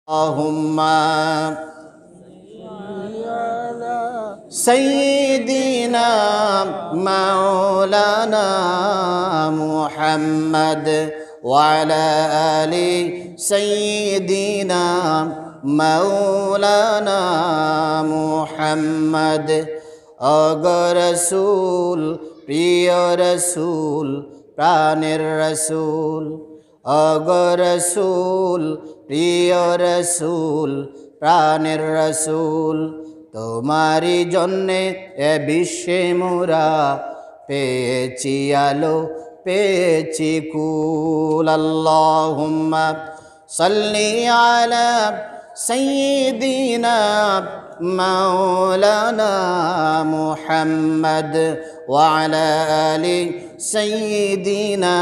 اللهم سيدنا مولانا محمد وعلى آل سيدنا مولانا محمد أغا رسول প্রিয় রসুল প্রাণের রসুল أغا رسول প্রিয় রসুল প্রাণের রসুল তোমারি জন্যে এ বিশ্বে মোরা পেয়েছি আলো পেয়েছি কুল আল্লাহুম্মা সাল্লি আলা সাইয়্যিদিনা মাওলানা মুহাম্মদ ওয়া আলা আলি সাইয়্যিদিনা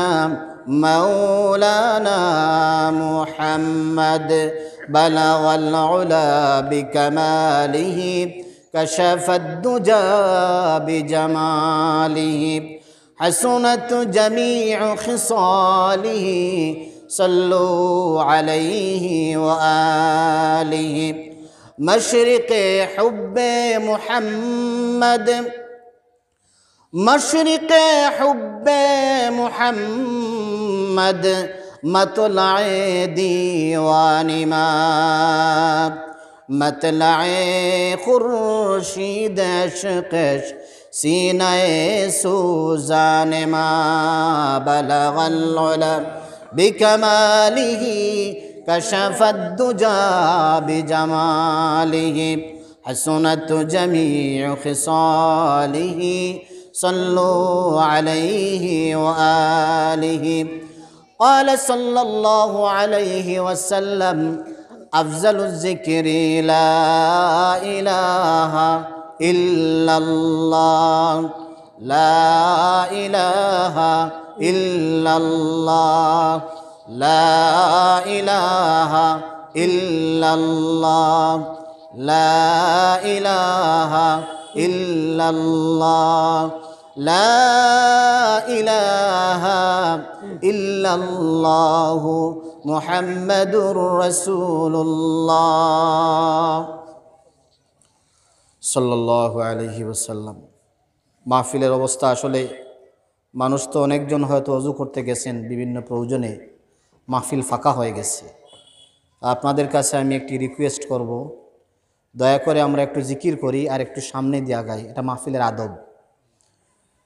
مولانا محمد بلغ العلا بكماله كشف الدجى بجماله حسنت جميع خصاله صلوا عليه وآله مشرق حب محمد مشرق حب محمد مطلع دیوان ما مطلع خورشید عشقش سینہ سوزان ما بلغ العلا بکماله کشف الدجى بجماله حسنت جميع خصاله صلوا عليه وآله قال صلى الله عليه وسلم أفضل الذكر لا إله إلا الله لا إله إلا الله لا إله إلا الله لا إله إلا الله لا إله إلا الله محمد رسول الله صلى الله عليه وسلم মাহফিলের অবস্থা আসলে মানুষ তো অনেকজন হয়তো ওযু করতে গেছেন বিভিন্ন প্রয়োজনে মাহফিল ফাঁকা হয়ে গেছে আপনাদের কাছে আমি একটি রিকোয়েস্ট করব দয়া করে আমরা একটু জিকির করি আর একটু সামনে দিয়ে আগাই এটা মাহফিলের আদব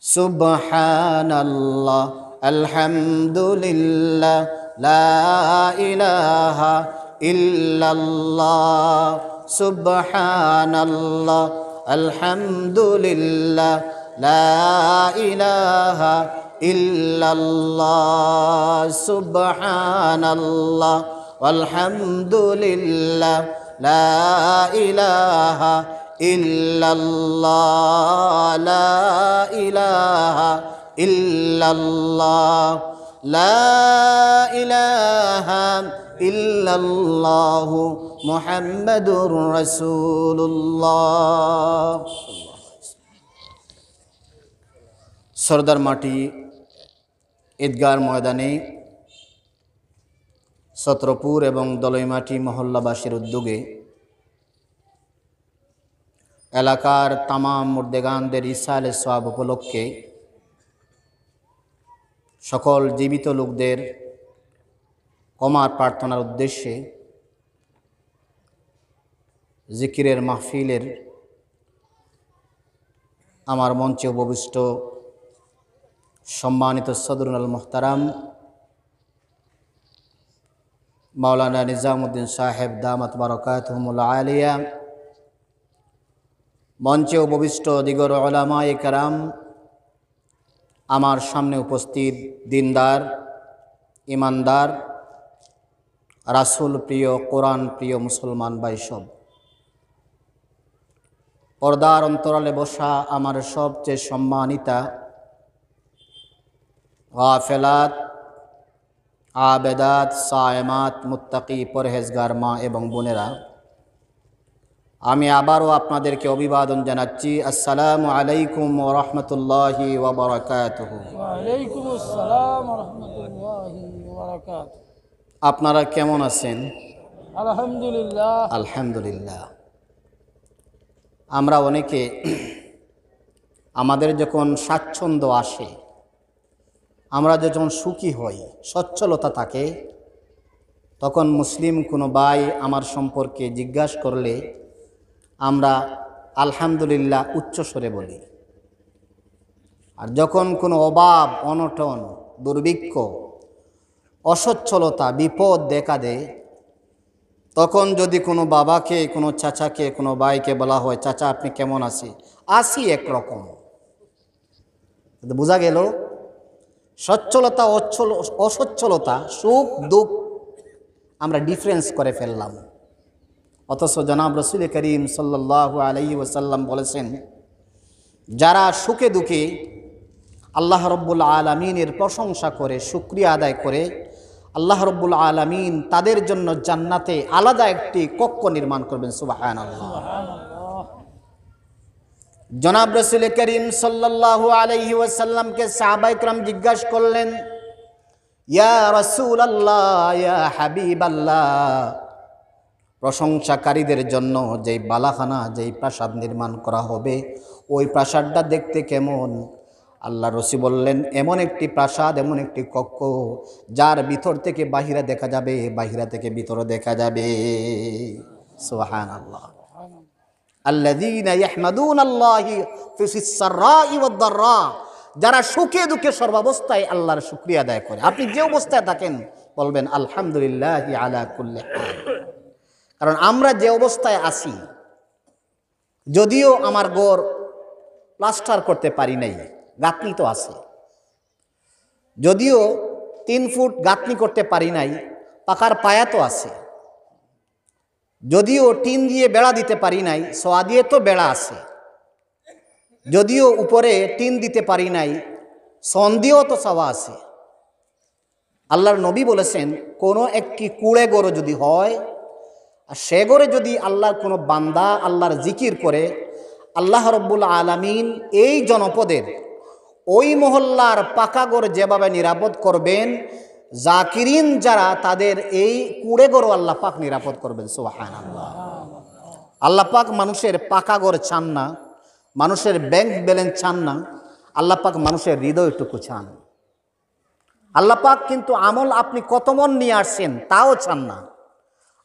সুবহানাল্লাহ আলহামদুলিল্লাহ লা ইলাহা ইল্লাল্লাহ সুবহানাল্লাহ আলহামদুলিল্লাহ লা ইলাহা ইল্লাল্লাহ সুবহানাল্লাহ আলহামদুলিল্লাহ لا إله إلا الله لا إله إلا الله لا إله إلا الله محمد رسول الله সরদার মাটি ঈদগার ময়দানে সত্রপুর এবং দলইমাটি মহল্লাবাসীর উদ্যোগে এলাকার তামাম মুর্দেগানদের ইসালে সওয়াব উপলক্ষে সকল জীবিত লোকদের ক্ষমার প্রার্থনার উদ্দেশ্যে জিকিরের মাহফিলের আমার মঞ্চে উপবিষ্ট সম্মানিত সদরুল মুহতারাম মাওলানা নিজামুদ্দিন সাহেব দামাত বারাকাতুহুমুল আলিয়া মঞ্চে উপবিষ্ট দিগর উলামায়ে কেরাম আমার সামনে উপস্থিত দিনদার ইমানদার রাসূল প্রিয় কোরআন প্রিয় মুসলমান ভাই সব পর্দার অন্তরালে বসা আমার সবচেয়ে সম্মানিতা গাফেলাত আবেদাত সায়েমাত মুত্তাকি পরহেজগার মা এবং বোনেরা আমি আবারও আপনাদেরকে অভিবাদন জানাচ্ছি আসসালামু আলাইকুম ওয়া রাহমাতুল্লাহি ওয়া বারাকাতুহু ওয়া আলাইকুম আসসালাম ওয়া রাহমাতুল্লাহি ওয়া বারাকাতুহু আপনারা কেমন আছেন আলহামদুলিল্লাহ। আলহামদুলিল্লাহ। আমরা অনেকে আমাদের যখন স্বাচ্ছন্দ্য আসে, আমরা যখন সুখী হই, সচ্ছলতা থাকে, তখন মুসলিম কোনো ভাই আমার সম্পর্কে জিজ্ঞাসা করলে আমরা আলহামদুলিল্লাহ উচ্চস্বরে বলি। আর যখন কোনো অভাব, অনটন, দুর্ভিক্ষ, অসচ্ছলতা, বিপদ দেখা দেয়, তখন যদি কোনো বাবাকে, কোনো চাচাকে, কোনো ভাইকে বলা হয়, চাচা আপনি কেমন আছি, আসি একরকম, বোঝা গেল সচ্ছলতা, অসচ্ছলতা, সুখ দুঃখ আমরা ডিফারেন্স করে ফেললাম। অথচ জনাব রসুল করিম সাল্লাল্লাহু আলাইহি ওয়াসাল্লাম বলেছেন, যারা সুখে দুঃখে আল্লাহ রব্বুল আলামিনের প্রশংসা করে, শুকরিয়া আদায় করে, আল্লাহ রব্বুল আলামিন তাদের জন্য জান্নাতে আলাদা একটি কক্ষ নির্মাণ করবেন। সুবহানাল্লাহ। জনাব রসুল করিম সাল্লাল্লাহু আলাইহি ওয়াসাল্লামকে সাহাবায়ে কেরাম জিজ্ঞাসা করলেন, ইয়া রাসূলুল্লাহ, ইয়া হাবিবাল্লাহ, প্রশংসাকারীদের জন্য যেই বালাখানা, যেই প্রাসাদ নির্মাণ করা হবে, ওই প্রাসাদটা দেখতে কেমন? আল্লাহ রসুল বললেন, এমন একটি প্রাসাদ, এমন একটি কক্ষ যার ভিতর থেকে বাহিরা দেখা যাবে, বাহিরা থেকে ভিতরে দেখা যাবে। সুবহানাল্লাহ। আল্লাযীনা ইয়াহমাদুনাল্লাহি ফিস সাররাই ওয়াদ দাররা, যারা সুখে দুঃখে সর্বাবস্থায় আল্লাহর শুকরিয়া আদায় করে। আপনি যে অবস্থায় থাকেন বলবেন আলহামদুলিল্লাহি আলা কুল্লি হাল। কারণ আমরা যে অবস্থায় আছি, যদিও আমার ঘর প্লাস্টার করতে পারি নাই, গাঁথনি তো আছে, যদিও 3 ফুট গাঁথনি করতে পারি নাই, পাকার পায়া তো আছে, যদিও টিন দিয়ে বেড়া দিতে পারি নাই, সোয়া দিয়ে তো বেড়া আছে, যদিও উপরে টিন দিতে পারি নাই, সন দিয়েও তো ছাওয়া আছে। আল্লাহর নবী বলেছেন, কোনো একটি কুড়ে গড়ে যদি হয়, আর সে গড়ে যদি আল্লাহর কোনো বান্দা আল্লাহর জিকির করে, আল্লাহ রব্বুল আলামিন এই জনপদের ওই মহল্লার পাকা গড় যেভাবে নিরাপদ করবেন, জাকিরিন যারা তাদের এই কুড়ে গড় আল্লাহ পাক নিরাপদ করবেন। সুবহানাল্লাহ। আল্লাহ পাক মানুষের পাকা গড় চান না, মানুষের ব্যাংক ব্যালেন্স চান না, আল্লাহ পাক মানুষের হৃদয়টুকু চান। আল্লাহ পাক কিন্তু আমল আপনি কত মন নিয়ে আসছেন তাও চান না।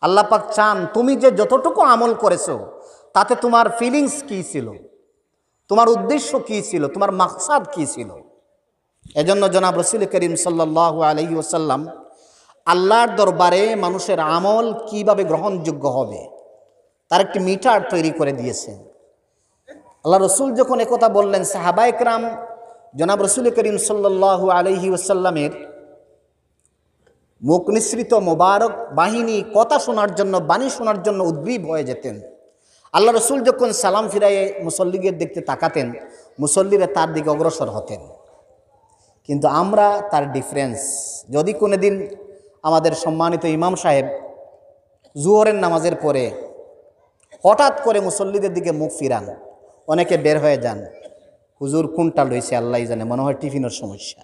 আল্লাহ পাক চান তুমি যে যতটুকু আমল করেছো তাতে তোমার ফিলিংস কি ছিল, তোমার উদ্দেশ্য কি ছিল, তোমার মাকসাদ কি ছিল। এজন্য জনাব রাসূল করিম সাল্লাল্লাহু আলাইহি ওয়াসাল্লাম আল্লাহর দরবারে মানুষের আমল কিভাবে গ্রহণযোগ্য হবে তার একটি মিটার তৈরি করে দিয়েছেন। আল্লাহ রসুল যখন একথা বললেন, সাহাবায়ে কেরাম জনাব রাসূল করিম সাল্লাল্লাহু আলাইহি ওয়াসাল্লামের মুখ নিঃসৃত মোবারক বাহিনী কথা শোনার জন্য, বাণী শোনার জন্য উদ্গ্রীব হয়ে যেতেন। আল্লাহ রসুল যখন সালাম ফিরাইয়ে মুসল্লিদের দেখতে তাকাতেন, মুসল্লিরা তার দিকে অগ্রসর হতেন। কিন্তু আমরা তার ডিফারেন্স, যদি কোনো দিন আমাদের সম্মানিত ইমাম সাহেব জুহরের নামাজের পরে হঠাৎ করে মুসল্লিদের দিকে মুখ ফিরান, অনেকে বের হয়ে যান, হুজুর কোনটা লইছে আল্লাহ জানে, মনে হয় টিফিনের সমস্যা,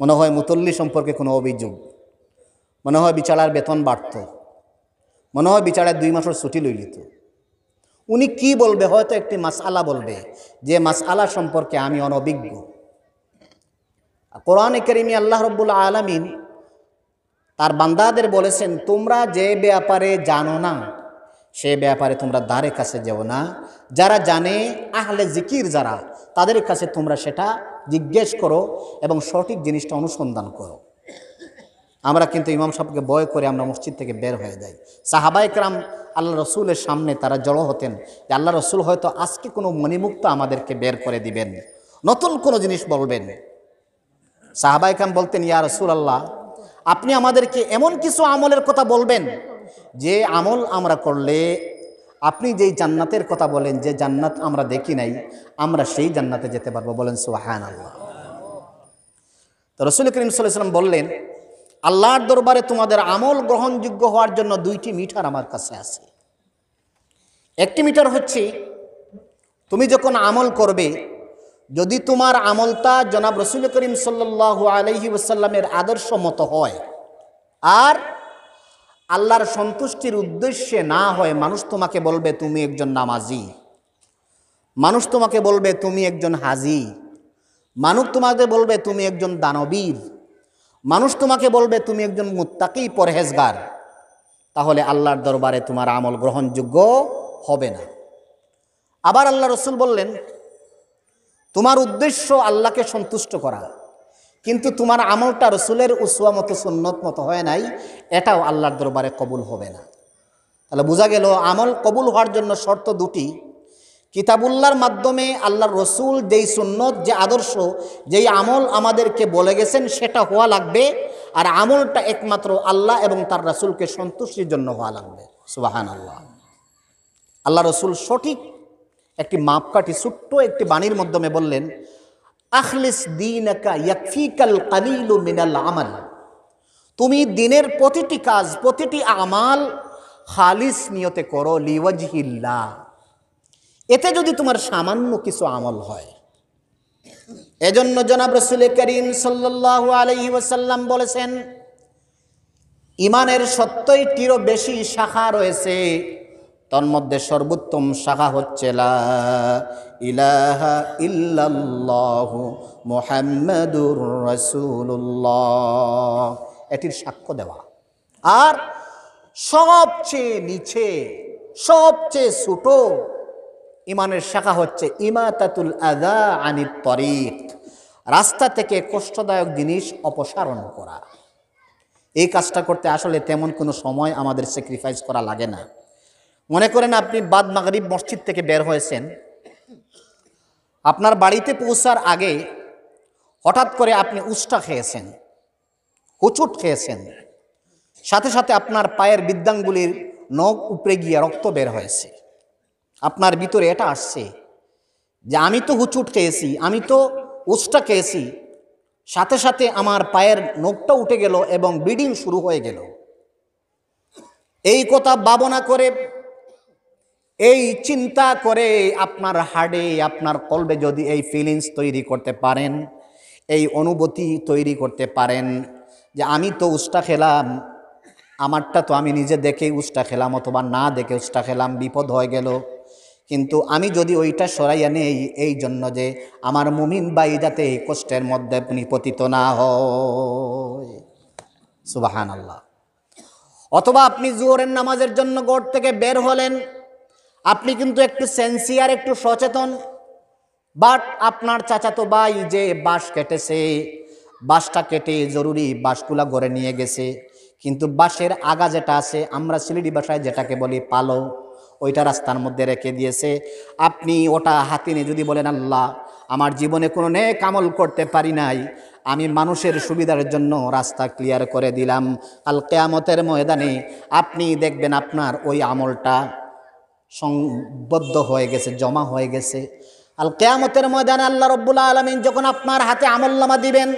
মনে হয় মুতল্লি সম্পর্কে কোনো অভিযোগ, মনে হয় বিচারার বেতন বাড়ত, মনে হয় বিচারার 2 মাসের ছুটি লইলিত। উনি কি বলবে? হয়তো একটি মাসআলা বলবে, যে মাসআলা সম্পর্কে আমি অনভিজ্ঞ। কোরআনে কারিমে আল্লাহ রব্বুল আলামিন তার বান্দাদের বলেছেন, তোমরা যে ব্যাপারে জানো না সে ব্যাপারে তোমরা দ্বারে কাছে যেও না, যারা জানে আহলে জিকির যারা, তাদের কাছে তোমরা সেটা জিজ্ঞেস করো এবং সঠিক জিনিসটা অনুসন্ধান করো। আমরা কিন্তু ইমাম সাহেবকে ভয় করে আমরা মসজিদ থেকে বের হয়ে যাই। সাহাবায়ে কেরাম আল্লাহ রসুলের সামনে তারা জড়ো হতেন যে আল্লাহ রসুল হয়তো আজকে কোনো মণিমুক্ত আমাদেরকে বের করে দিবেন, নতুন কোনো জিনিস বলবেন। সাহাবায়ে কেরাম বলতেন, ইয়া রাসূলুল্লাহ, আপনি আমাদেরকে এমন কিছু আমলের কথা বলবেন যে আমল আমরা করলে আপনি যেই জান্নাতের কথা বলেন, যে জান্নাত আমরা দেখি নাই, আমরা সেই জান্নাতে যেতে পারবো। বলেন সুবহানাল্লাহ। তো রাসূল করিম সাল্লাল্লাহু আলাইহি ওয়াসাল্লাম বললেন, আল্লাহর দরবারে তোমাদের আমল গ্রহণযোগ্য হওয়ার জন্য 2টি মিটার আমার কাছে আছে। একটি মিটার হচ্ছে তুমি যখন আমল করবে, যদি তোমার আমলটা জনাব রাসূল করিম সাল্লাল্লাহু আলাইহি ওয়াসাল্লামের আদর্শ মতো হয়, আর আল্লাহর সন্তুষ্টির উদ্দেশ্যে না হয় মানুষ তোমাকে বলবে তুমি একজন নামাজি, মানুষ তোমাকে বলবে তুমি একজন হাজি, মানুষ তোমাকে বলবে তুমি একজন দানবীর, মানুষ তোমাকে বলবে তুমি একজন মুত্তাকি পরহেজগার, তাহলে আল্লাহর দরবারে তোমার আমল গ্রহণযোগ্য হবে না। আবার আল্লাহ রসুল বললেন, তোমার উদ্দেশ্য আল্লাহকে সন্তুষ্ট করা, কিন্তু তোমার আমলটা রসুলের উসওয়া মতো সুন্নত মতো হয় নাই, এটাও আল্লাহর দরবারে কবুল হবে না। তাহলে বোঝা গেল আমল কবুল হওয়ার জন্য শর্ত দুটি। কিতাবুল্লাহর মাধ্যমে আল্লাহর রসুল যেই সুন্নত, যে আদর্শ, যেই আমল আমাদেরকে বলে গেছেন সেটা হওয়া লাগবে, আর আমলটা একমাত্র আল্লাহ এবং তার রসুলকে সন্তুষ্টির জন্য হওয়া লাগবে। সুবহানাল্লাহ। আল্লাহ রসুল সঠিক একটি মাপকাঠি ছোট্ট একটি বাণীর মাধ্যমে বললেন, আখলিস দীনাকা ইয়াকফিকাল কালিলু মিনাল আমাল। তুমি দিনের প্রতিটি কাজ, প্রতিটি আমাল খালিস নিয়তে করো, লিওয়াজহিল্লাহ। এতে যদি তোমার সামান্য কিছু আমল হয়। এজন্য জনাব রাসূল করিম সাল্লাল্লাহু আলাইহি ওয়াসাল্লাম বলেছেন, ইমানের 70টিরও বেশি শাখা রয়েছে, তন্মধ্যে সর্বোত্তম শাখা হচ্ছে লা ইলাহা ইল্লাল্লাহু মুহাম্মাদুর রাসূলুল্লাহ, এটির সাক্ষ্য দেওয়া। আর সবচেয়ে নিচে, সবচেয়ে ছোট ইমানের শাখা হচ্ছে ইমাতাতুল আযা আনিত তরিক, রাস্তা থেকে কষ্টদায়ক জিনিস অপসারণ করা। এই কাজটা করতে আসলে তেমন কোনো সময় আমাদের স্যাক্রিফাইস করা লাগে না। মনে করেন আপনি বাদ মাগরিব মসজিদ থেকে বের হয়েছেন, আপনার বাড়িতে পৌঁছার আগে হঠাৎ করে আপনি উষ্টা খেয়েছেন, হুচুট খেয়েছেন, সাথে সাথে আপনার পায়ের বৃদ্ধাঙ্গুলির নখ উপড়ে গিয়ে রক্ত বের হয়েছে। আপনার ভিতরে এটা আসছে যে আমি তো হুচুট খেয়েছি, আমি তো উষ্টা খেয়েছি, সাথে সাথে আমার পায়ের নখটা উঠে গেল এবং ব্লিডিং শুরু হয়ে গেল। এই কথা ভাবনা করে, এই চিন্তা করে আপনার হার্টে, আপনার কলবে যদি এই ফিলিংস তৈরি করতে পারেন, এই অনুভূতি তৈরি করতে পারেন যে আমি তো উষ্টা খেলাম, আমারটা তো আমি নিজে দেখে উষ্টা খেলাম অথবা না দেখে উষ্টা খেলাম, বিপদ হয়ে গেল, কিন্তু আমি যদি ওইটা সরাইয়া নেই এই জন্য যে আমার মুমিন ভাই যাতে এই কষ্টের মধ্যে পতিত না হয়। সুবহানাল্লাহ। অথবা আপনি জোহরের নামাজের জন্য ঘর থেকে বের হলেন, আপনি কিন্তু একটু সেন্সিয়ার, একটু সচেতন, বাট আপনার চাচাতো ভাই যে বাঁশ কেটেছে, বাঁশটা কেটে জরুরি বাঁশগুলা ঘরে নিয়ে গেছে, কিন্তু বাঁশের আগা যেটা আছে, আমরা সিলেটি ভাষায় যেটাকে বলি পালো, ওইটা রাস্তার মধ্যে রেখে দিয়েছে। আপনি ওটা হাতে নিয়ে যদি বলেন, আল্লাহ আমার জীবনে কোনো নেক আমল করতে পারি নাই, আমি মানুষের সুবিধার জন্য রাস্তা ক্লিয়ার করে দিলাম, কাল কিয়ামতের ময়দানে আপনি দেখবেন আপনার ওই আমলটা সংবদ্ধ হয়ে গেছে, জমা হয়ে গেছে। আল কিয়ামতের ময়দানে আল্লাহ রাব্বুল আলামিন যখন আপনার হাতে আমলনামা দিবেন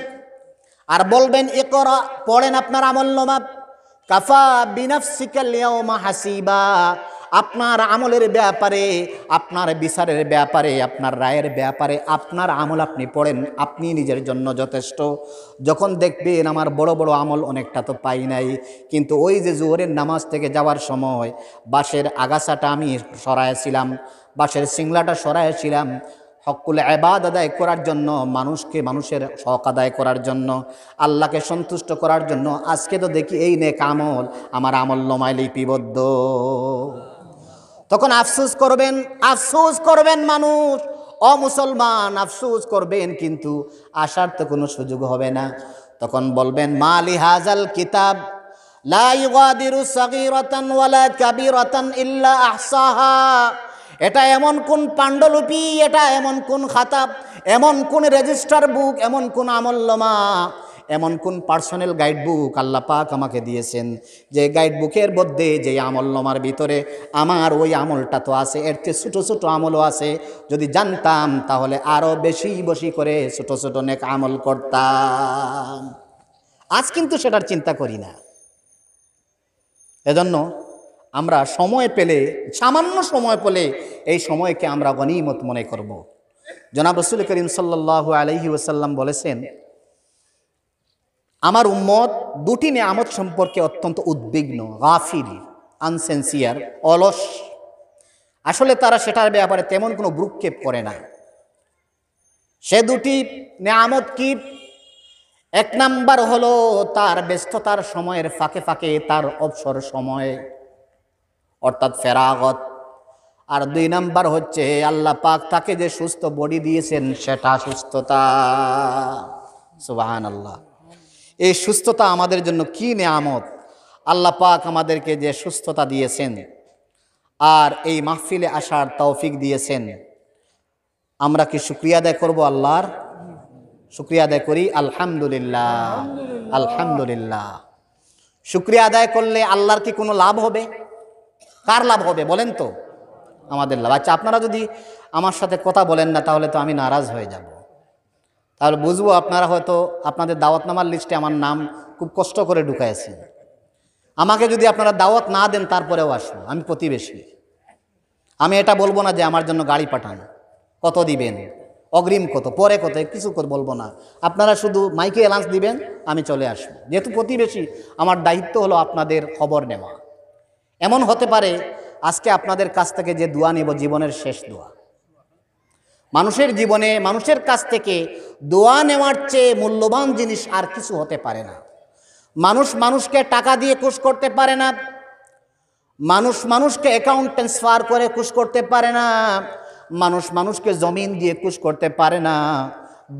আর বলবেন ইকরা, পড়েন আপনার আমলনামা, কাফা বিনাফসিকাল ইয়াউমা হাসিবা, আপনার আমলের ব্যাপারে, আপনার বিচারের ব্যাপারে, আপনার রায়ের ব্যাপারে আপনার আমল আপনি পড়েন, আপনি নিজের জন্য যথেষ্ট। যখন দেখবেন আমার বড় বড় আমল অনেকটা তো পাই নাই, কিন্তু ওই যে জোহরের নামাজ থেকে যাওয়ার সময় বাঁশের আগাছাটা আমি সরাইছিলাম, বাঁশের সিংলাটা সরাইছিলাম, হকুল ইবাদ আদায় করার জন্য, মানুষকে মানুষের হক আদায় করার জন্য, আল্লাহকে সন্তুষ্ট করার জন্য, আজকে তো দেখি এই নেক আমল আমার আমলনামায় লিপিবদ্ধ। তখন আফসোস করবেন, আফসোস করবেন মানুষ, অমুসলমান আফসোস করবেন, কিন্তু আসার তো কোনো সুযোগ হবে না। তখন বলবেন মালি হাজাল কিতাব লা ইউগাদিরু সাগীরাতান ওয়ালা কাবীরাতান ইল্লা আহসাহা, এটা এমন কোন পাণ্ডুলিপি, এটা এমন কোন খাতা, এমন কোন রেজিস্টার বুক, এমন কোন আমলনামা, এমন কোন পার্সোনাল গাইড বুক আল্লাহ পাক আমাকে দিয়েছেন, যে গাইড বুকের মধ্যে, যে আমলনামার ভিতরে আমার ওই আমলটা তো আছে, এর চেয়ে ছোটো ছোটো আমলও আছে, যদি জানতাম তাহলে আরও বেশি বেশি করে ছোটো ছোটো নেক আমল করতাম। আজ কিন্তু সেটার চিন্তা করি না। এজন্য আমরা সময় পেলে, সামান্য সময় পেলে এই সময়কে আমরা গনিমত মনে করব। জনাব রাসূল করিম সাল্লাল্লাহু আলাইহি ওয়াসাল্লাম বলেছেন, আমার উম্মত দুটি নিয়ামত সম্পর্কে অত্যন্ত উদ্বিগ্ন, গাফিল, আনসেন্সিয়ার, অলস। আসলে তারা সেটার ব্যাপারে তেমন কোনো ভ্রুক্ষেপ করে না। সে দুটি নিয়ামত কি? এক নাম্বার হলো তার ব্যস্ততার সময়ের ফাঁকে ফাঁকে তার অবসর সময়, অর্থাৎ ফেরাগত। আর দুই নাম্বার হচ্ছে আল্লাহ পাক তাকে যে সুস্থ বডি দিয়েছেন সেটা সুস্থতা। সুবহানাল্লাহ। এই সুস্থতা আমাদের জন্য কি নিয়ামত! আল্লাহ পাক আমাদেরকে যে সুস্থতা দিয়েছেন আর এই মাহফিলে আসার তৌফিক দিয়েছেন, আমরা কি শুকরিয়া আদায় করব? আল্লাহর শুকরিয়া আদায় করি। আলহামদুলিল্লাহ, আলহামদুলিল্লাহ। শুকরিয়া আদায় করলে আল্লাহর কি কোনো লাভ হবে? কার লাভ হবে বলেন তো? আমাদের লাভ। আচ্ছা, আপনারা যদি আমার সাথে কথা বলেন না তাহলে তো আমি নারাজ হয়ে যাব। তাহলে বুঝবো আপনারা হয়তো আপনাদের দাওয়াতনামার লিস্টে আমার নাম খুব কষ্ট করে ঢুকাইছেন। আমাকে যদি আপনারা দাওয়াত না দেন তারপরেও আসবো, আমি প্রতিবেশী। আমি এটা বলবো না যে আমার জন্য গাড়ি পাঠান, কত দিবেন, অগ্রিম কত, পরে কত, কিছু বলবো না। আপনারা শুধু মাইকে অ্যালাউন্স দিবেন, আমি চলে আসবো। যেহেতু প্রতিবেশী, আমার দায়িত্ব হলো আপনাদের খবর নেওয়া। এমন হতে পারে আজকে আপনাদের কাছ থেকে যে দোয়া নেব জীবনের শেষ দোয়া। মানুষের জীবনে মানুষের কাছ থেকে দোয়া নেওয়ার চেয়ে মূল্যবান জিনিস আর কিছু হতে পারে না। মানুষ মানুষকে টাকা দিয়ে খুশ করতে পারে না, মানুষ মানুষকে অ্যাকাউন্ট ট্রান্সফার করে খুশ করতে পারে না, মানুষ মানুষকে জমিন দিয়ে খুশ করতে পারে না,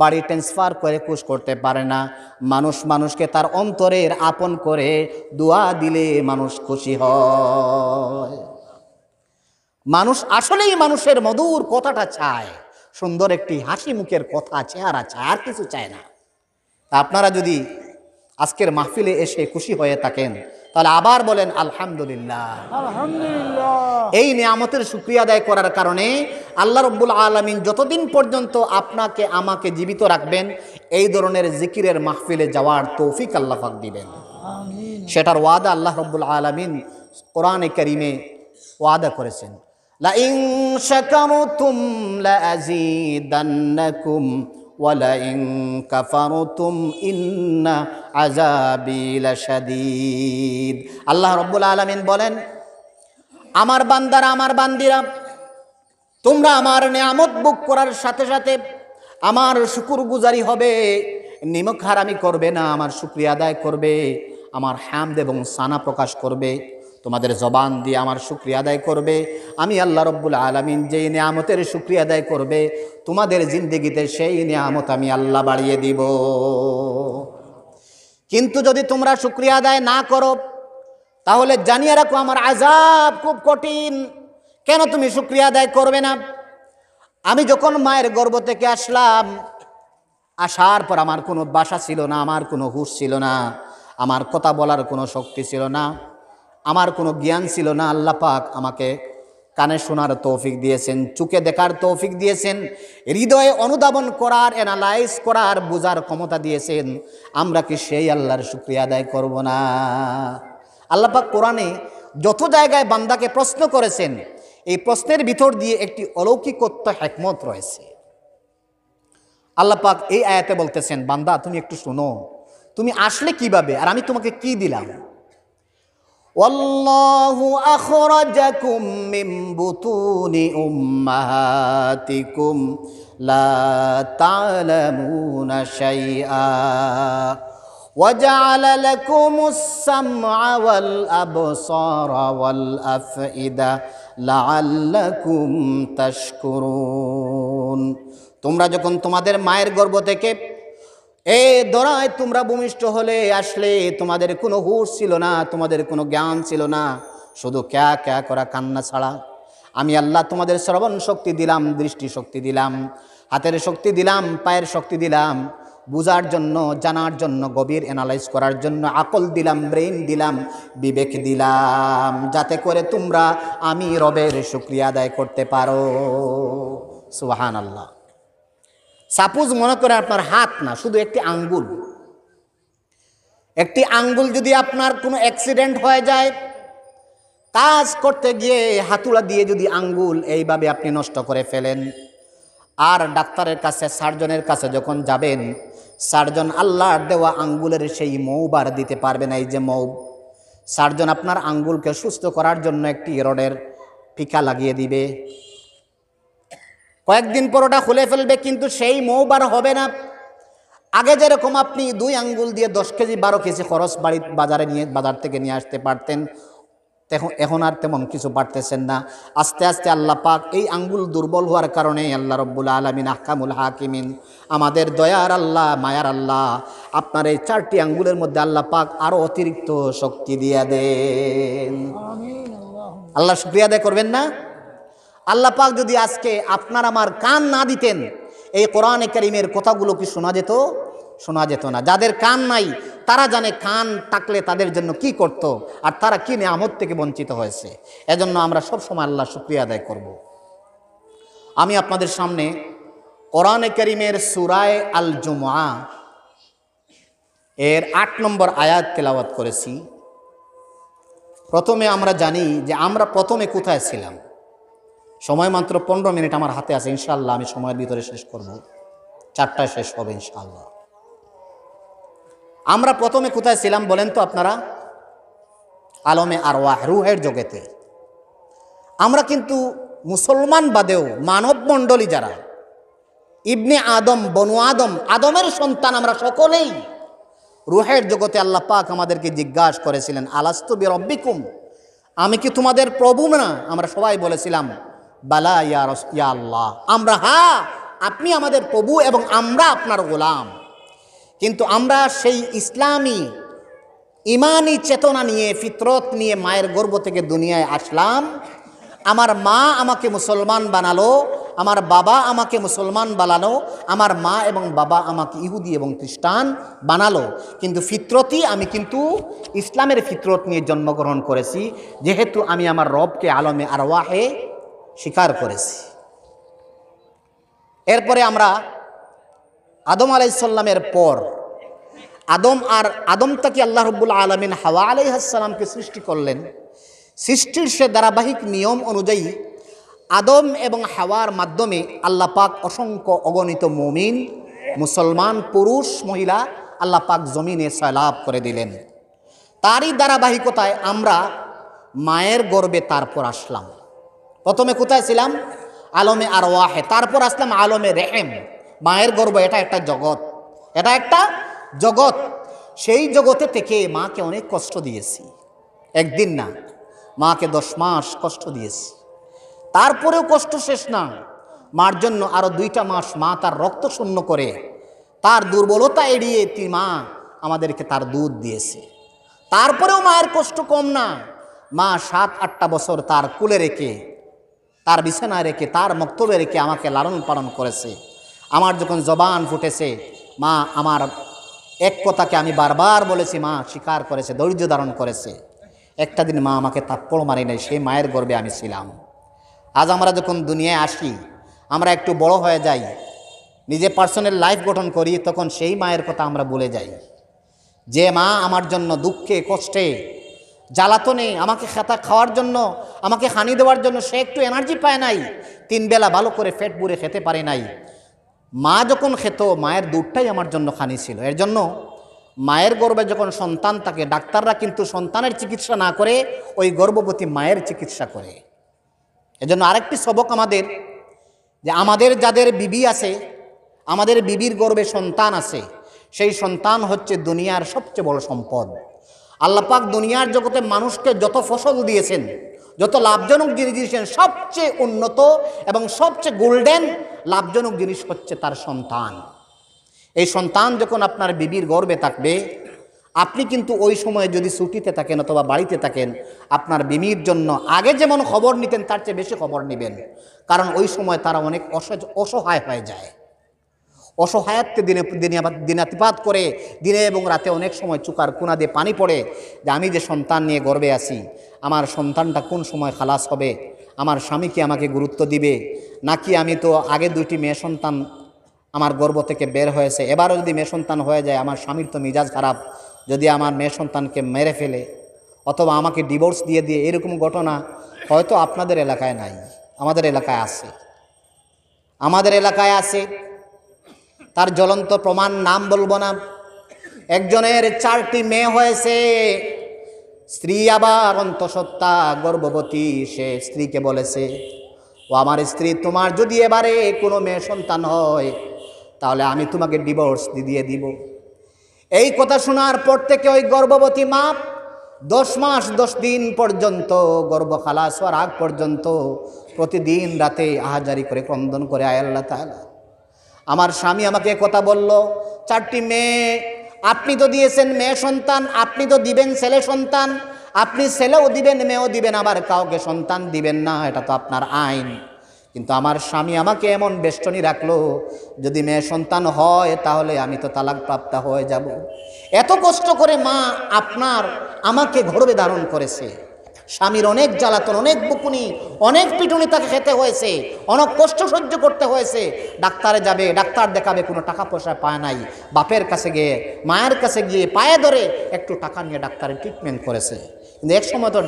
বাড়ি ট্রান্সফার করে খুশ করতে পারে না। মানুষ মানুষকে তার অন্তরের আপন করে দোয়া দিলে মানুষ খুশি হয়। মানুষ আসলেই মানুষের মধুর কথাটা চায়, সুন্দর একটি হাসি মুখের কথা, চেহারা চায়, আর কিছু চায় না। তা আপনারা যদি আজকের মাহফিলে এসে খুশি হয়ে থাকেন তাহলে আবার বলেন আলহামদুলিল্লাহ, আলহামদুলিল্লাহ। এই নিয়ামতের শুকরিয়া আদায় করার কারণে আল্লাহ রাব্বুল আলামিন যতদিন পর্যন্ত আপনাকে আমাকে জীবিত রাখবেন এই ধরনের জিকিরের মাহফিলে যাওয়ার তৌফিক আল্লাহ পাক দিবেন। আমিন। সেটার ওয়াদা আল্লাহ রাব্বুল আলামিন কোরআনে কারীমে ওয়াদা করেছেন, লা ইন শাকারতুম লা আযীদান্নাকুম ওয়ালা ইন কাফারতুম ইন্না আযাবি লাশাদীদ। আল্লাহ রাব্বুল আলামিন বলেন, আমার বান্দারা, আমার বান্দিরা, তোমরা আমার নিয়ামত ভোগ করার সাথে সাথে আমার শুকরগুজারি হবে, নিমক হারামি করবে না, আমার শুকরিয়া আদায় করবে, আমার হামদ এবং সানা প্রকাশ করবে, তোমাদের জবান দিয়ে আমার শুকরিয়া আদায় করবে। আমি আল্লাহ রাব্বুল আলামিন যেই নিয়ামতের শুকরিয়া আদায় করবে তোমাদের জিন্দেগিতে সেই নিয়ামত আমি আল্লাহ বাড়িয়ে দিব। কিন্তু যদি তোমরা শুকরিয়া আদায় না করো তাহলে জানিয়ে রাখো আমার আযাব খুব কঠিন। কেন তুমি শুকরিয়া আদায় করবে না? আমি যখন মায়ের গর্ভ থেকে আসলাম, আসার পর আমার কোনো বাসা ছিল না, আমার কোনো হুঁশ ছিল না, আমার কথা বলার কোনো শক্তি ছিল না, আমার কোনো জ্ঞান ছিল না। আল্লাহ পাক আমাকে কানে শোনার তৌফিক দিয়েছেন, চোখে দেখার তৌফিক দিয়েছেন, হৃদয়ে অনুধাবন করার, অ্যানালাইজ করার, বোঝার ক্ষমতা দিয়েছেন। আমরা কি সেই আল্লাহর শুকরিয়া আদায় করব না? আল্লাহ পাক কোরআনে যত জায়গায় বান্দাকে প্রশ্ন করেছেন এই প্রশ্নের ভিতর দিয়ে একটি অলৌকিকত্ব হিকমত রয়েছে। আল্লাহ পাক এই আয়াতে বলতেছেন, বান্দা তুমি একটু শোনো, তুমি আসলে কিভাবে আর আমি তোমাকে কি দিলাম। ওয়াল্লাহু আখরাজাকুম মিন বুতুনি উম্মাহাতিকুম লা তা'লামুনা শাইআ وجعل لكم السمع والأبصار والأفئدة لعلكم تشكرون। তোমরা যখন তোমাদের মায়ের গর্ভ থেকে এই দরায় তোমরা ভূমিষ্ঠ হলে আসলে তোমাদের কোনো হুঁশ ছিল না, তোমাদের কোনো জ্ঞান ছিল না, শুধু ক্যা ক্যা করা কান্না ছাড়া। আমি আল্লাহ তোমাদের শ্রবণ শক্তি দিলাম, দৃষ্টি শক্তি দিলাম, হাতের শক্তি দিলাম, পায়ের শক্তি দিলাম, বুঝার জন্য, জানার জন্য, গভীর অ্যানালাইজ করার জন্য আকল দিলাম, ব্রেন দিলাম, বিবেক দিলাম, যাতে করে তোমরা আমি রবের শুকরিয়া আদায় করতে পারো। সুবহানাল্লাহ। সাপোজ মনে করেন আপনার হাত না, শুধু একটি আঙ্গুল, একটি আঙ্গুল যদি আপনার কোনো অ্যাক্সিডেন্ট হয়ে যায়, কাজ করতে গিয়ে হাতুড়া দিয়ে যদি আঙ্গুল এইভাবে আপনি নষ্ট করে ফেলেন, আর ডাক্তারের কাছে, সার্জনের কাছে যখন যাবেন, সার্জন আল্লাহর দেওয়া আঙ্গুলের সেই মৌবার দিতে পারবে না। এই যে মৌ, সার্জন আপনার আঙ্গুলকে সুস্থ করার জন্য একটি রডের ফিকা লাগিয়ে দিবে, কয়েকদিন পর ওটা খুলে ফেলবে, কিন্তু সেই মৌবার হবে না। আগে যেরকম আপনি 2 আঙ্গুল দিয়ে 10 কেজি 12 কেজি খরচ বাজার থেকে নিয়ে আসতে পারতেন, এখন আর তেমন কিছু পারতেছেন না। আস্তে আস্তে আল্লাহ পাক এই আঙ্গুল দুর্বল হওয়ার কারণে আল্লাহ রব্বুল আলামিন আহকামুল হাকিমিন, আমাদের দয়ার আল্লাহ, মায়ার আল্লাহ, আপনার এই 4টি আঙ্গুলের মধ্যে আল্লাহ পাক আরো অতিরিক্ত শক্তি দিয়ে দেন। আল্লাহ শুকরিয়া আদায় করবেন না? আল্লাহ পাক যদি আজকে আপনার আমার কান না দিতেন, এই কোরআনে কারীমের কথাগুলো কি শোনা যেত? শোনা যেত না। যাদের কান নাই তারা জানে কান থাকলে তাদের জন্য কি করত, আর তারা কি নিয়ামত থেকে বঞ্চিত হয়েছে। এজন্য আমরা সবসময় আল্লাহ শুকরিয়া আদায় করব। আমি আপনাদের সামনে কোরআনে কারীমের সূরা আল জুমআ এর 8 নম্বর আয়াত তেলাওয়াত করেছি। প্রথমে আমরা জানি যে আমরা প্রথমে কোথায় ছিলাম। সময় মাত্র 15 মিনিট আমার হাতে আছে, ইনশাআল্লাহ আমি সময়ের ভিতরে শেষ করব, 4টায় শেষ হবে ইনশাআল্লাহ। আমরা প্রথমে কোথায় ছিলাম বলেন তো আপনারা? আলমে আরওয়াহ, রুহের জগতে। আমরা কিন্তু মুসলমান বাদেও মানব মণ্ডলী যারা ইবনে আদম, বনু আদম, আদমের সন্তান আমরা সকলেই রুহের জগতে আল্লাহ পাক আমাদেরকে জিজ্ঞাসা করেছিলেন, আলাস্তু বিরব্বিকুম, আমি কি তোমাদের প্রভু না? আমরা সবাই বলেছিলাম বালা ইয়া আল্লাহ, আমরা হ্যাঁ, আপনি আমাদের প্রভু এবং আমরা আপনার গোলাম। কিন্তু আমরা সেই ইসলামী ইমানি চেতনা নিয়ে, ফিতরত নিয়ে মায়ের গর্ভ থেকে দুনিয়ায় আসলাম। আমার মা আমাকে মুসলমান বানালো, আমার বাবা আমাকে মুসলমান বানালো, আমার মা এবং বাবা আমাকে ইহুদি এবং খ্রিস্টান বানালো, কিন্তু ফিতরতি আমি কিন্তু ইসলামের ফিতরত নিয়ে জন্মগ্রহণ করেছি, যেহেতু আমি আমার রবকে আলমে আরওয়াহে স্বীকার করেছি। এরপরে আমরা আদম আলাইহিস সালামের পর আদম থেকে আল্লাহ রাব্বুল আলামিন হাওয়া আলাইহিস সালামকে সৃষ্টি করলেন। সৃষ্টির সে ধারাবাহিক নিয়ম অনুযায়ী আদম এবং হাওয়ার মাধ্যমে আল্লাহ পাক অসংখ্য অগণিত মুমিন মুসলমান পুরুষ মহিলা আল্লাহ পাক জমিনে সয়লাভ করে দিলেন। তারই ধারাবাহিকতায় আমরা মায়ের গর্ভে তারপর আসলাম। প্রথমে কোথায় ছিলাম? আলমে আরওয়াহে, তারপর আসলাম আলমে রেহেম, মায়ের গর্ভ। এটা একটা জগৎ, এটা একটা জগৎ। সেই জগতে থেকে মাকে অনেক কষ্ট দিয়েছি, একদিন না, মাকে 10 মাস কষ্ট দিয়েছি। তারপরেও কষ্ট শেষ না, মার জন্য আরো 2টা মাস মা তার রক্ত শূন্য করে, তার দুর্বলতা এড়িয়ে মা আমাদেরকে তার দুধ দিয়েছে। তারপরেও মায়ের কষ্ট কম না, মা 7-8টা বছর তার কোলে রেখে, তার বিছানায় রেখে, তার মক্তবে রেখে আমাকে লালন পালন করেছে। আমার যখন জবান ফুটেছে, মা আমার এক কথাকে আমি বারবার বলেছি, মা স্বীকার করেছে, ধৈর্য ধারণ করেছে। একটা দিন মা আমাকে থাপ্পড় মারি নাই, সেই মায়ের গর্ভে আমি ছিলাম। আজ আমরা যখন দুনিয়ায় আসি, আমরা একটু বড় হয়ে যাই, নিজে পার্সোনাল লাইফ গঠন করি, তখন সেই মায়ের কথা আমরা ভুলে যাই। যে মা আমার জন্য দুঃখে কষ্টে জ্বালাতনে আমাকে খাওয়ার জন্য, আমাকে হানি দেওয়ার জন্য সে একটু এনার্জি পায় নাই, 3 বেলা ভালো করে পেট পুরে খেতে পারে নাই, মা যখন খেত মায়ের দুধটাই আমার জন্য খানি ছিল। এর জন্য মায়ের গর্ভে যখন সন্তান থাকে, ডাক্তাররা কিন্তু সন্তানের চিকিৎসা না করে ওই গর্ভবতী মায়ের চিকিৎসা করে। এজন্য আরেকটি সবক আমাদের, যে আমাদের যাদের বিবি আছে, আমাদের বিবির গর্ভে সন্তান আছে, সেই সন্তান হচ্ছে দুনিয়ার সবচেয়ে বড় সম্পদ। আল্লাহ পাক দুনিয়ার জগতে মানুষকে যত ফসল দিয়েছেন, যত লাভজনক জিনিস দিয়েছেন, সবচেয়ে উন্নত এবং সবচেয়ে গোল্ডেন লাভজনক জিনিস হচ্ছে তার সন্তান। এই সন্তান যখন আপনার বিবির গর্ভে থাকবে, আপনি কিন্তু ওই সময়ে যদি ছুটিতে থাকেন অথবা বাড়িতে থাকেন, আপনার বিবির জন্য আগে যেমন খবর নিতেন তার চেয়ে বেশি খবর নেবেন, কারণ ওই সময় তারা অনেক অসহায় হয়ে যায়। অসহায়ত্বে দিনাতিপাত করে, দিনে এবং রাতে অনেক সময় চুকার কোনা দিয়ে পানি পড়ে, যে আমি যে সন্তান নিয়ে গর্ভে আছি, আমার সন্তানটা কোন সময় খালাস হবে, আমার স্বামী কি আমাকে গুরুত্ব দিবে, নাকি আমি তো আগে 2টি মেয়ে সন্তান আমার গর্ভ থেকে বের হয়েছে, এবারও যদি মেয়ে সন্তান হয়ে যায়, আমার স্বামীর তো মিজাজ খারাপ, যদি আমার মেয়ে সন্তানকে মেরে ফেলে অথবা আমাকে ডিভোর্স দিয়ে দিয়ে, এরকম ঘটনা হয়তো আপনাদের এলাকায় নাই, আমাদের এলাকায় আছে, আমাদের এলাকায় আছে। তার জ্বলন্ত প্রমাণ নাম বলবো না। একজনের 4টি মেয়ে হয়েছে, স্ত্রী আবার অন্তঃসত্ত্বা গর্ভবতী। সে স্ত্রীকে বলেছে, ও আমার স্ত্রী, তোমার যদি এবারে কোনো মেয়ে সন্তান হয় তাহলে আমি তোমাকে ডিভোর্স দিয়ে দিব। এই কথা শোনার পর থেকে ওই গর্ভবতী মা 10 মাস 10 দিন পর্যন্ত, গর্ভ খালাস হওয়ার আগ পর্যন্ত প্রতিদিন রাতে আহাজারি করে ক্রন্দন করে, আয় আল্লাহ তাআলা, আমার স্বামী আমাকে কথা বলল, 4টি মেয়ে আপনি তো দিয়েছেন মেয়ে সন্তান, আপনি তো দিবেন ছেলে সন্তান, আপনি ছেলেও দিবেন মেয়েও দিবেন, আবার কাউকে সন্তান দিবেন না, এটা তো আপনার আইন। কিন্তু আমার স্বামী আমাকে এমন বেষ্টনী রাখলো, যদি মেয়ে সন্তান হয় তাহলে আমি তো তালাক প্রাপ্তা হয়ে যাব। এত কষ্ট করে মা আপনার আমাকে গর্ভে ধারণ করেছে, স্বামীর অনেক জ্বালাতন, অনেক বকুনি, অনেক পিটুনি তাকে খেতে হয়েছে, অনেক কষ্ট সহ্য করতে হয়েছে। ডাক্তারে যাবে, ডাক্তার দেখাবে, কোনো টাকা পয়সা পায় নাই। বাপের কাছে গিয়ে, মায়ের কাছে গিয়ে পায়ে ধরে একটু টাকা নিয়ে ডাক্তারের ট্রিটমেন্ট করেছে। কিন্তু এক সময় তো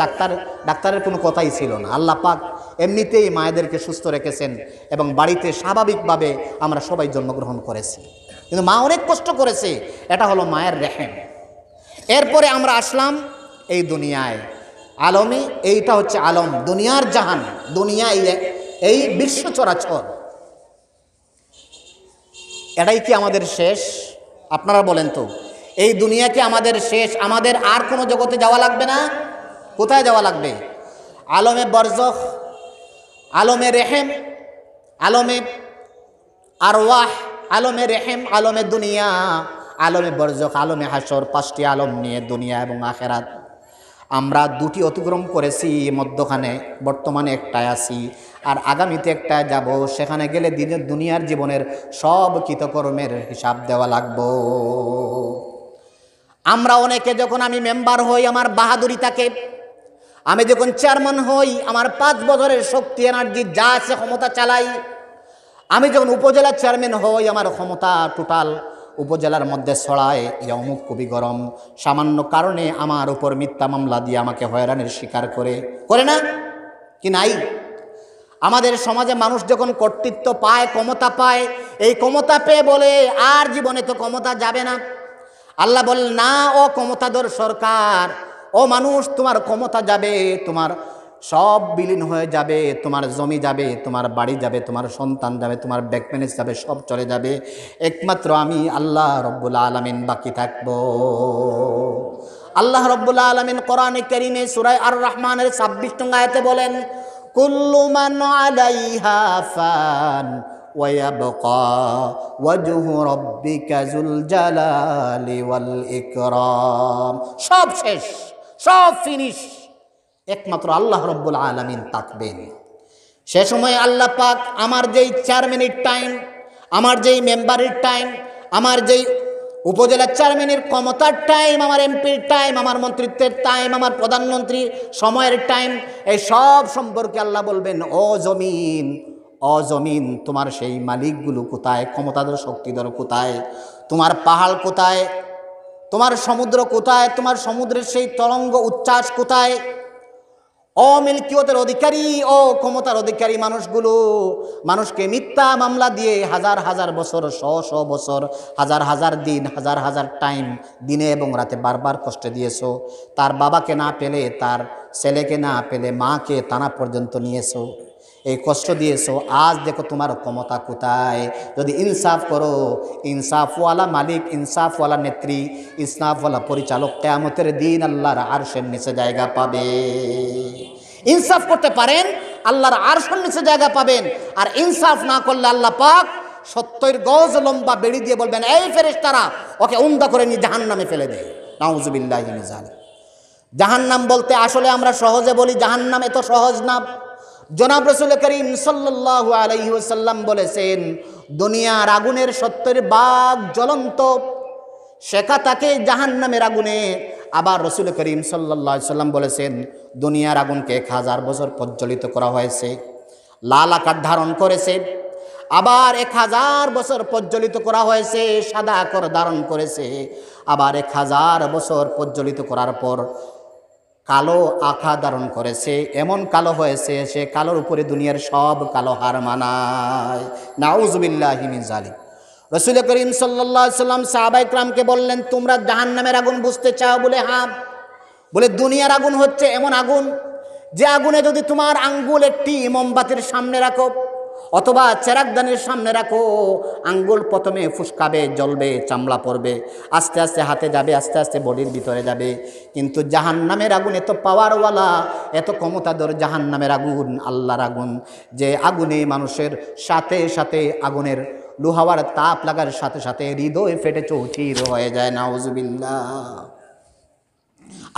ডাক্তারের কোনো কথাই ছিল না। আল্লাহ পাক এমনিতেই মায়েদেরকে সুস্থ রেখেছেন এবং বাড়িতে স্বাভাবিকভাবে আমরা সবাই জন্মগ্রহণ করেছি। কিন্তু মা অনেক কষ্ট করেছে, এটা হলো মায়ের রেহেম। এরপরে আমরা আসলাম এই দুনিয়ায়, আলমে, এইটা হচ্ছে আলম, দুনিয়ার জাহান, দুনিয়া এই বিশ্ব চরাচর, এটাই কি আমাদের শেষ? আপনারা বলেন তো, এই দুনিয়া কি আমাদের শেষ? আমাদের আর কোনো জগতে যাওয়া লাগবে না? কোথায় যাওয়া লাগবে? আলমে বরজখ, আলমে রেহেম, আলমে আরওয়াহ, আলমে রেহেম, আলমে দুনিয়া, আলমে বরজখ, আলমে হাসর, 5টি আলম নিয়ে দুনিয়া এবং আখেরাত। আমরা 2টি অতিক্রম করেছি, মধ্যখানে বর্তমানে একটাই আছি, আর আগামীতে একটা যাব। সেখানে গেলে দুনিয়ার জীবনের সব কৃতকর্মের হিসাব দেওয়া লাগবো। আমরা অনেকে, যখন আমি মেম্বার হই আমার বাহাদুরি থাকে, আমি যখন চেয়ারম্যান হই আমার 5 বছরের শক্তি এনার্জি যা আছে ক্ষমতা চালাই। আমি যখন উপজেলা চেয়ারম্যান হই আমার ক্ষমতা টোটাল উপজেলার মধ্যে ছড়ায়। অমুক খুবই গরম, সামান্য কারণে আমার উপর মিথ্যা মামলা দিয়ে আমাকে হয়রানির শিকার করে না কি নাই? আমাদের সমাজে মানুষ যখন কর্তৃত্ব পায়, ক্ষমতা পায়, এই ক্ষমতা পেয়ে বলে আর জীবনে তো ক্ষমতা যাবে না। আল্লাহ বলেন, না ও ক্ষমতাধর সরকার, ও মানুষ, তোমার ক্ষমতা যাবে, তোমার সব বিলীন হয়ে যাবে, তোমার জমি যাবে, তোমার বাড়ি যাবে, তোমার সন্তান যাবে, তোমার ব্যাংক ব্যালেন্স যাবে, সব চলে যাবে, একমাত্র আমি আল্লাহ রব্বুল আলামিন বাকি থাকবো। আল্লাহ রব্বুল আলামিন কোরআনে কারীমে সূরা আর রহমানের 26 নং আয়াতে বলেন, কুল্লু মান আলাইহা ফান ওয়া ইয়াবকা ওয়াজহু রাব্বিকা যুল জালালি ওয়াল ইকরাম। সব শেষ, সব ফিনিশ, একমাত্র আল্লাহ রব্বুল আলামিন থাকবেন। সে সময় আল্লাহ পাক আমার যেই চেয়ারম্যানের টাইম, আমার যেই মেম্বারের টাইম, আমার যেই উপজেলা চেয়ারম্যানের ক্ষমতার টাইম, আমার এমপির টাইম, আমার মন্ত্রিত্বের টাইম, আমার প্রধানমন্ত্রীর সময়ের টাইম, এই সব সম্পর্কে আল্লাহ বলবেন, ও জমিন, ও জমিন, তোমার সেই মালিকগুলো কোথায়? ক্ষমতাধর শক্তিধর কোথায়? তোমার পাহাড় কোথায়? তোমার সমুদ্র কোথায়? তোমার সমুদ্রের সেই তরঙ্গ উচ্ছ্বাস কোথায়? ও মিল্কিয়তের অধিকারী, ও ক্ষমতার অধিকারী মানুষগুলো, মানুষকে মিথ্যা মামলা দিয়ে হাজার হাজার বছর, শত বছর, হাজার হাজার দিন, হাজার হাজার টাইম, দিনে এবং রাতে বারবার কষ্ট দিয়েছো। তার বাবাকে না পেলে, তার ছেলেকে না পেলে, মাকে টানা পর্যন্ত নিয়েছো, এই কষ্ট দিয়েছো। আজ দেখো তোমার ক্ষমতা কোথায়? যদি ইনসাফ করো, ইনসাফওয়ালা মালিক, ইনসাফওয়ালা নেত্রী, ইনসাফওয়ালা পরিচালক কিয়ামতের দিন আল্লাহর আরশের নিচে জায়গা পাবে। ইনসাফ করতে পারেন, আল্লাহর আরশের নিচে জায়গা পাবেন। আর ইনসাফ না করলে আল্লাহ পাক 70 গজ লম্বা বেড়ি দিয়ে বলবেন, এই ফেরেশতারা, ওকে উন্দা করে নিয়ে জাহান্নামে ফেলে দেয়। নাউযুবিল্লাহি মিন যালিক। জাহান্নাম বলতে আসলে আমরা সহজে বলি, জাহান্নাম এত সহজ না। জনাব রাসূল করিম সাল্লাল্লাহু আলাইহি ওয়াসাল্লাম বলেছেন, দুনিয়ার আগুনের 70 ভাগ জ্বলন্ত, শেখা থাকে জাহান্নামের আগুনে। আবার রাসূল করিম সাল্লাল্লাহু আলাইহি ওয়াসাল্লাম বলেছেন, দুনিয়ার আগুনকে 1000 বছর প্রজ্বলিত করা হয়েছে, লাল আকার ধারণ করেছে। আবার 1000 বছর প্রজ্বলিত করা হয়েছে, সাদা আকার ধারণ করেছে। আবার 1000 বছর প্রজ্বলিত করার পর কালো আখা ধারণ করেছে, এমন কালো হয়েছে সে কালোর উপরে দুনিয়ার সব কালো হার মানায়। নাউযুবিল্লাহি মিন যালিক। রাসূল করিম সাল্লাল্লাহু আলাইহি সাল্লাম সাহাবায়ে কেরামকে বললেন, তোমরা জাহান্নামের আগুন বুঝতে চাও? বলে হ্যাঁ। বলে দুনিয়ার আগুন হচ্ছে এমন আগুন যে আগুনে যদি তোমার আঙ্গুল একটি মোমবাতির সামনে রাখো অথবা চেরাগদানির সামনে রাখো, আঙ্গুল প্রথমে ফুসকাবে, জ্বলবে, চামড়া পড়বে, আস্তে আস্তে হাতে যাবে, আস্তে আস্তে বডির ভিতরে যাবে। কিন্তু জাহান্নামের আগুন এত পাওয়ারওয়ালা, এত ক্ষমতাধর জাহান্নামের আগুন, আল্লাহর আগুন, যে আগুনে মানুষের সাথে সাথে আগুনের লোহাওয়ার তাপ লাগার সাথে সাথে হৃদয় ফেটে চৌচির হয়ে যায়। নাউজুবিল্লাহ।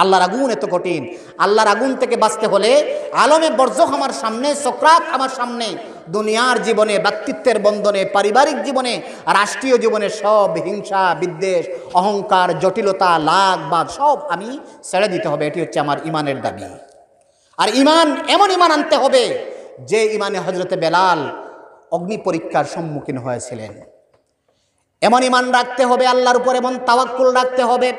আল্লাহর আগুন এত কঠিন। আল্লাহর আগুন থেকে বাঁচতে হলে আলমে বরজখ আমার সামনে, সকরাত আমার সামনে, দুনিয়ার জীবনে, ব্যক্তিত্বের বন্ধনে, পারিবারিক জীবনে, রাষ্ট্রীয় জীবনে সব হিংসা, বিদ্বেষ, অহংকার, জটিলতা, লাগ বাদ সব আমি ছেড়ে দিতে হবে। এটি হচ্ছে আমার ইমানের দাবি। আর ইমান এমন ইমান আনতে হবে যে ইমানে হযরতে বেলাল অগ্নি পরীক্ষার সম্মুখীন হয়েছিলেন। এমন ইমান রাখতে হবে আল্লাহর উপর, এমন তাওয়াক্কুল রাখতে হবে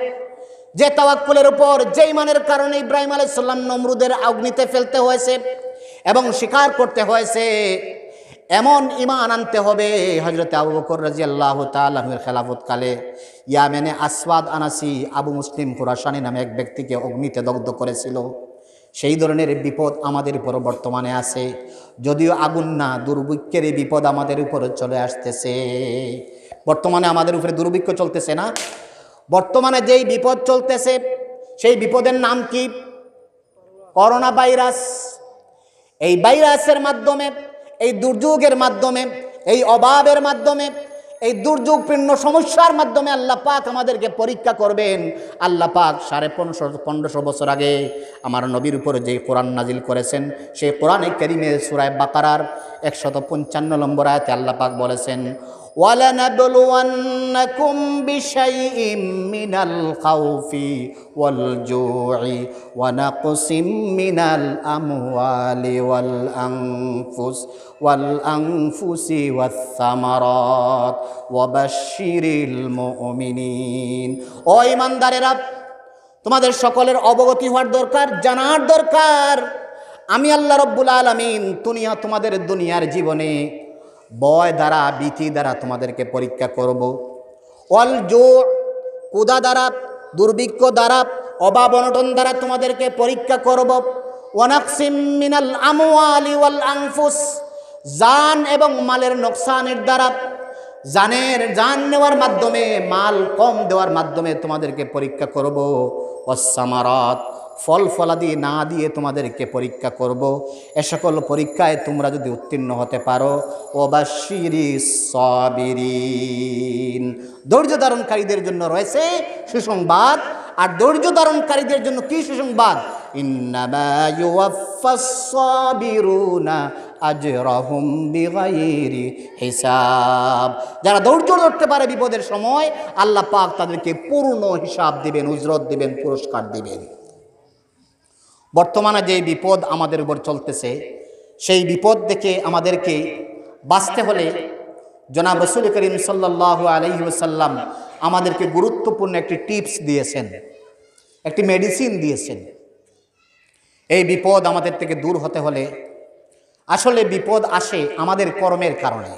যে তাওয়াক্কুলের উপর, যে ইমানের কারণে ইব্রাহিম আলাইহিস সালাম নমরুদের অগ্নিতে ফেলতে হয়েছে এবং স্বীকার করতে হয়েছে। এমন ইমান আনতে হবে। হযরত আবু বকর রাদিয়াল্লাহু তাআলা আনহুর খেলাফতকালে ইয়ামেনে আসওয়াদ আনাসি আবু মুসলিম খুরাসানি নামে এক ব্যক্তিকে অগ্নিতে দগ্ধ করেছিল। সেই ধরনের বিপদ আমাদের উপর বর্তমানে আছে। যদিও আগুন না, দুর্ভিক্ষের এই বিপদ আমাদের উপরে চলে আসতেছে। বর্তমানে আমাদের উপরে দুর্ভিক্ষ চলতেছে না? বর্তমানে যেই বিপদ চলতেছে সেই বিপদের নাম কি? Corona virus. এই ভাইরাসের মাধ্যমে, এই দুর্যোগের মাধ্যমে, এই অভাবের মাধ্যমে, এই দুর্যোগপূর্ণ সমস্যার মাধ্যমে আল্লাহ পাক আমাদেরকে পরীক্ষা করবেন। আল্লাহ পাক 1550 বছর আগে আমার নবীর উপরে যে কোরআন নাজিল করেছেন, সেই কোরআনে কারীমে সূরা বাকারার 155 নম্বর আয়াতে আল্লাহ পাক বলেছেন, وَلَنَبْلُوَنَّكُمْ بِشَيْءٍ مِّنَ الْخَوْفِ وَالْجُوعِ وَنَقْصٍ مِّنَ الْأَمْوَالِ وَالْأَنفُسِ وَالثَّمَرَاتِ وَبَشِّرِ الْمُؤْمِنِينَ। ও ঈমানদারেরা, তোমাদের সকলের অবগতি হওয়ার দরকার, জানার দরকার, আমি আল্লাহ রাব্বুল আলামিন তোমাদের দুনিয়ার জীবনে ভয় দ্বারা, ভীতি দ্বারা তোমাদেরকে পরীক্ষা করব। ওয়াল জু, ক্ষুধা দ্বারা, দুর্ভিক্ষ দ্বারা, অভাব অনটন দ্বারা তোমাদেরকে পরীক্ষা করব। ওয়ানাকসিম মিনাল আমওয়ালি ওয়াল আনফুস, জান এবং মালের নোকসানের দ্বারা, জান নেওয়ার মাধ্যমে, মাল কম দেওয়ার মাধ্যমে তোমাদেরকে পরীক্ষা করব। ওয়াসসামারাত, ফল ফলাদি না দিয়ে তোমাদেরকে পরীক্ষা করব। এ সকল পরীক্ষায় তোমরা যদি উত্তীর্ণ হতে পারো, ওয়াবাশশিরিস সাবিরিন, ধৈর্য ধারণকারীদের জন্য রয়েছে সুসংবাদ। আর ধৈর্য ধারণকারীদের জন্য কি সুসংবাদ? ইন্নামা ইউওয়াফাস সাবিরুনা আজরাহুম বিগাইরি হিসাব। যারা ধৈর্য ধরতে পারে বিপদের সময়, আল্লাহ পাক তাদেরকে পূর্ণ হিসাব দিবেন, উজরত দিবেন, পুরস্কার দিবেন। বর্তমানে যে বিপদ আমাদের উপর চলতেছে, সেই বিপদ থেকে আমাদেরকে বাঁচতে হলে জনাব রাসূল করিম সাল্লাল্লাহু আলাইহি ওয়াসাল্লাম আমাদেরকে গুরুত্বপূর্ণ একটি টিপস দিয়েছেন, একটি মেডিসিন দিয়েছেন। এই বিপদ আমাদের থেকে দূর হতে হলে, আসলে বিপদ আসে আমাদের কর্মের কারণে।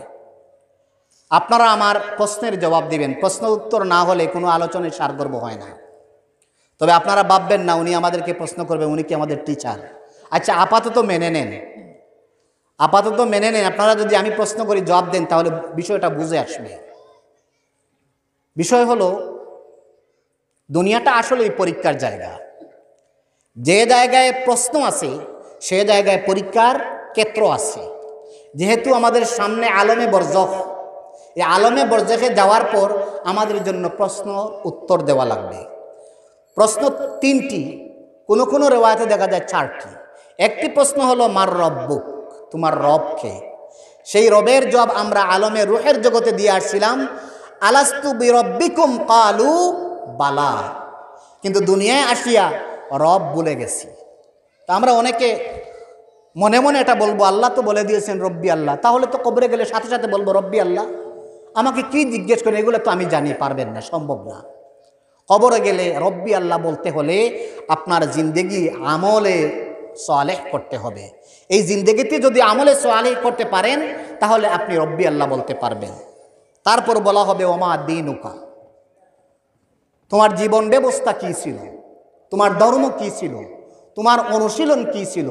আপনারা আমার প্রশ্নের জবাব দিবেন, প্রশ্ন উত্তর না হলে কোনো আলোচনায় সারগর্ভ হয় না। তবে আপনারা ভাববেন না উনি আমাদেরকে প্রশ্ন করবে, উনি কি আমাদের টিচার। আচ্ছা, আপাতত মেনে নেন, আপাতত মেনে নেন। আপনারা যদি আমি প্রশ্ন করি জবাব দেন, তাহলে বিষয়টা বুঝে আসবে। বিষয় হলো, দুনিয়াটা আসলেই পরীক্ষার জায়গা। যে জায়গায় প্রশ্ন আছে, সে জায়গায় পরীক্ষার ক্ষেত্র আছে। যেহেতু আমাদের সামনে আলমে বরজখ, এই আলমে বরজখে যাওয়ার পর আমাদের জন্য প্রশ্ন উত্তর দেওয়া লাগবে। প্রশ্ন 3টি, কোনো কোনো রেওয়ায়েতে দেখা যায় 4টি। একটি প্রশ্ন হলো মার রব্বুক, তোমার রব কে? সেই রবের জবাব আমরা আলমে রূহের জগতে দিয়ে আসছিলাম, আলাস্তু বিরব্বিকুম ক্বালু বালা। কিন্তু দুনিয়ায় আসিয়া রব ভুলে গেছি। তা আমরা অনেকে মনে মনে এটা বলবো, আল্লাহ তো বলে দিয়েছেন রব্বি আল্লাহ, তাহলে তো কবরে গেলে সাথে সাথে বলবো রব্বি আল্লাহ। আমাকে কি জিজ্ঞেস করে, এগুলো তো আমি জানি, পারবেন না, সম্ভব না। কবরে গেলে রব্বি আল্লাহ বলতে হলে আপনার জিন্দেগি আমলে সালেহ করতে হবে। এই জিন্দেগিতে যদি আমলে সালেহ করতে পারেন, তাহলে আপনি রব্বি আল্লাহ বলতে পারবেন। তারপর বলা হবে ওমা দীনুকা, তোমার জীবন ব্যবস্থা কি ছিল, তোমার ধর্ম কি ছিল, তোমার অনুশীলন কি ছিল,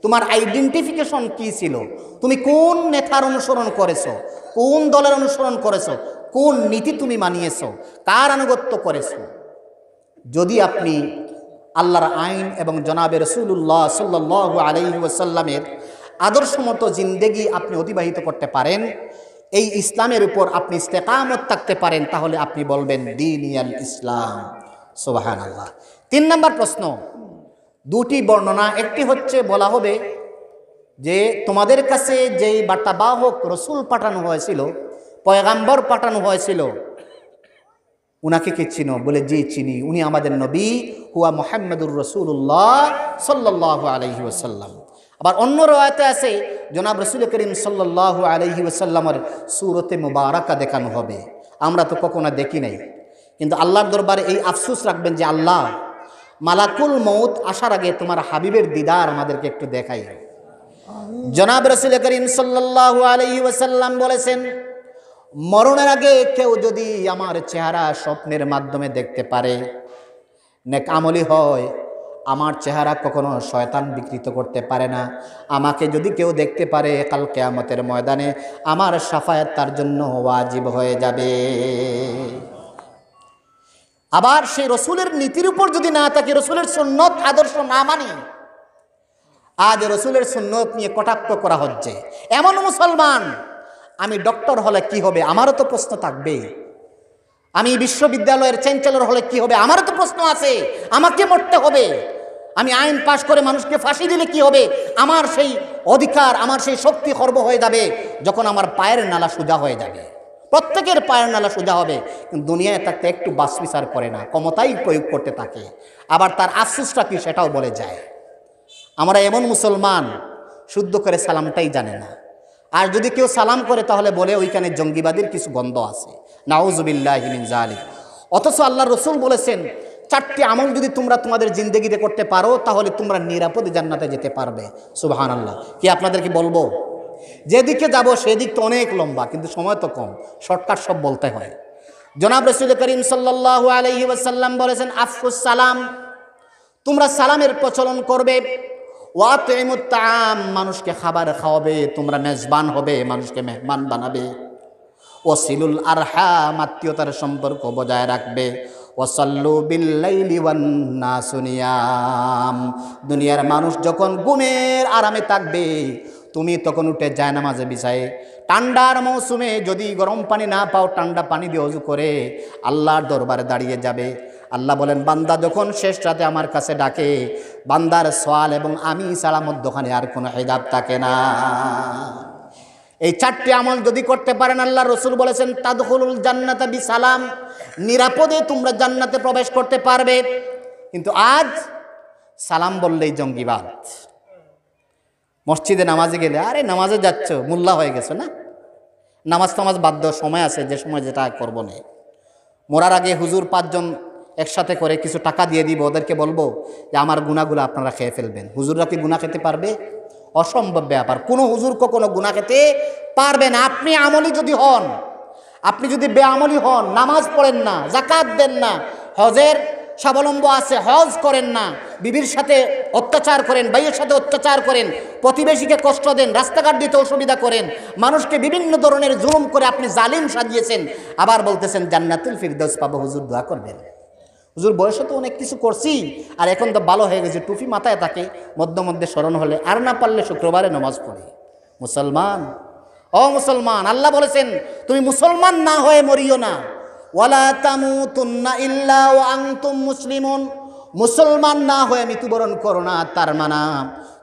তোমার আইডেন্টিফিকেশন কি ছিল, তুমি কোন নেতার অনুসরণ করেছো, কোন দলের অনুসরণ করেছো, কোন নীতি তুমি মানিয়েছো, কার আনুগত্য করেছো। যদি আপনি আল্লাহর আইন এবং জনাবে রাসূলুল্লাহ সাল্লাল্লাহু আলাইহি ওয়াসাল্লামের আদর্শ মতো জিন্দেগি আপনি অতিবাহিত করতে পারেন, এই ইসলামের উপর আপনি ইস্তেকামত থাকতে পারেন, তাহলে আপনি বলবেন দীনিয়াল ইসলাম। সুবহানাল্লাহ। 3 নম্বর প্রশ্ন, দুটি বর্ণনা, একটি হচ্ছে বলা হবে যে তোমাদের কাছে যেই বার্তাবাহক রসুল পাঠানো হয়েছিল, পয়গাম্বর পাঠানো হয়েছিল, উনাকে কি চিনো? বলে জি চিনি, উনি আমাদের নবী হুয়া মুহাম্মাদুর রাসূলুল্লাহ সাল্লাল্লাহু আলাইহি ওয়াসাল্লাম। আবার অন্য রওয়ায়াতে আছে জনাব রাসূল করিম সাল্লাল্লাহু আলাইহি ওয়াসাল্লামের সূরতে মুবারাকা দেখানো হবে। আমরা তো কখনো দেখি নাই, কিন্তু আল্লাহর দরবারে এই আফসোস রাখবেন যে আল্লাহ, মালাকুল মউত আসার আগে তোমার হাবিবের দিদার আমাদেরকে একটু দেখাই। জনাব রাসূল করিম সাল্লাল্লাহু আলাইহি ওয়াসাল্লাম বলেছেন, মরণের আগে কেউ যদি আমার চেহারা স্বপ্নের মাধ্যমে দেখতে পারে, নেক আমলি হয়, আমার চেহারা কখনো শয়তান বিকৃত করতে পারে না। আমাকে যদি কেউ দেখতে পারে কাল কিয়ামতের ময়দানে আমার শাফায়াত তার জন্য ওয়াজিব হয়ে যাবে। আবার সেই রসুলের নীতির উপর যদি না থাকি, রসুলের সুন্নত আদর্শ না মানি, আজ রসুলের সুন্নত নিয়ে কটাক্ষ করা হচ্ছে। এমন মুসলমান, আমি ডক্টর হলে কি হবে, আমারও তো প্রশ্ন থাকবে। আমি বিশ্ববিদ্যালয়ের চ্যান্সেলর হলে কি হবে, আমারও তো প্রশ্ন আছে, আমাকে মরতে হবে। আমি আইন পাশ করে মানুষকে ফাঁসি দিলে কি হবে, আমার সেই অধিকার, আমার সেই শক্তি খর্ব হয়ে যাবে যখন আমার পায়ের নালা সোজা হয়ে যাবে। প্রত্যেকের পায়ের নালা সোজা হবে, কিন্তু দুনিয়ায় থাকতে একটু বাস বিচার করে না, ক্ষমতাই প্রয়োগ করতে থাকে। আবার তার আফসোসটা কি সেটাও বলে যায়। আমরা এমন মুসলমান, শুদ্ধ করে সালামটাই জানে না। আর যদি কেউ সালাম করে তাহলে বলে ওইখানে জঙ্গিবাদীর কিছু গন্ধ আছে, নাউজুবিল্লাহি মিন যালিক। অথচ আল্লাহ রসুল বলেছেন 4টি আমল যদি তোমরা তোমাদের জিন্দেগিতে করতে পারো তাহলে তোমরা নিরাপদে জান্নাতে যেতে পারবে। সুবহানাল্লাহ। কি আপনাদেরকে বলবো? যেদিকে যাব সেদিক তো অনেক লম্বা, কিন্তু সময় তো কম, শর্টকাট সব বলতে হয়। জনাব রাসূল করিম সাল্লাল্লাহু আলাইহি ওয়াসাল্লাম বলেছেন, আফসুস সালাম, তোমরা সালামের প্রচলন করবে। ওয়াতিমুত তাআম, মানুষকে খাবার খাওয়াবে, তোমরা মেজবান হবে, মানুষকে মেহমান বানাবে। ওয়াসিলুল আরহাম, আত্মীয়তার সম্পর্ক বজায় রাখবে। ওয়াসাল্লু বিল্লাইলি ওয়ান নাসু নিয়াম, দুনিয়ার মানুষ যখন ঘুমের আরামে থাকবে তুমি তখন উঠে জায়নামাজে বিছায়ে, ঠান্ডার মৌসুমে যদি গরম পানি না পাও ঠান্ডা পানি দিয়ে ওযু করে আল্লাহর দরবারে দাঁড়িয়ে যাবে। আল্লাহ বলেন, বান্দা যখন শেষ রাতে আমার কাছে ডাকে, বান্দার সওয়াল এবং আমি ছাড়া মধ্যখানে আর কোনো হিজাব থাকে না। এই 4টি আমল যদি করতে পারেন, আল্লাহ রসুল বলেছেন তাদখুলুল জান্নাতা বিসালাম, নিরাপদে তোমরা জান্নাতে প্রবেশ করতে পারবে। কিন্তু আজ সালাম বললেই জঙ্গিবাদ। মসজিদে নামাজে গেলে, আরে নামাজে যাচ্ছ, মোল্লা হয়ে গেছে না, নামাজ টামাজ বাদ দেওয়ার সময় আছে, যে সময় যেটা করবো না। মরার আগে হুজুর 5 জন একসাথে করে কিছু টাকা দিয়ে দিব, ওদেরকে বলবো যে আমার গুনাহগুলো আপনারা খেয়ে ফেলবেন। হুজুররা কি গুনাহ খেতে পারবে? অসম্ভব ব্যাপার। কোনো হুজুর কখনো গুনাহ খেতে পারবে না। আপনি আমলি যদি হন, আপনি যদি বেআমলি হন, নামাজ পড়েন না, যাকাত দেন না, হজের স্বাবলম্ব আছে, হজ করেন না, বিবির সাথে অত্যাচার করেন, ভাইয়ের সাথে অত্যাচার করেন, প্রতিবেশীকে কষ্ট দেন, রাস্তাঘাট দিতে অসুবিধা করেন, মানুষকে বিভিন্ন ধরনের জুলুম করে আপনি জালিম সাজিয়েছেন, আবার বলতেছেন জান্নাতুল ফিরদৌস পাবো, হুজুর দোয়া করবেন। হুজুর বয়সে তো অনেক কিছু করছি, আর এখন তো ভালো হয়ে গেছে, টুপি মাথায় থাকে, মধ্যে মধ্যে স্মরণ হলে, আর না পারলে শুক্রবারে নামাজ পড়ি। মুসলমান, ও মুসলমান, আল্লাহ বলেছেন তুমি মুসলমান না হয়ে মরিও না। ওয়ালা তামুতুন্না ইল্লা ওয়া আনতুম মুসলিমুন, মুসলমান না হয়ে মৃত্যুবরণ করো না। তার মানে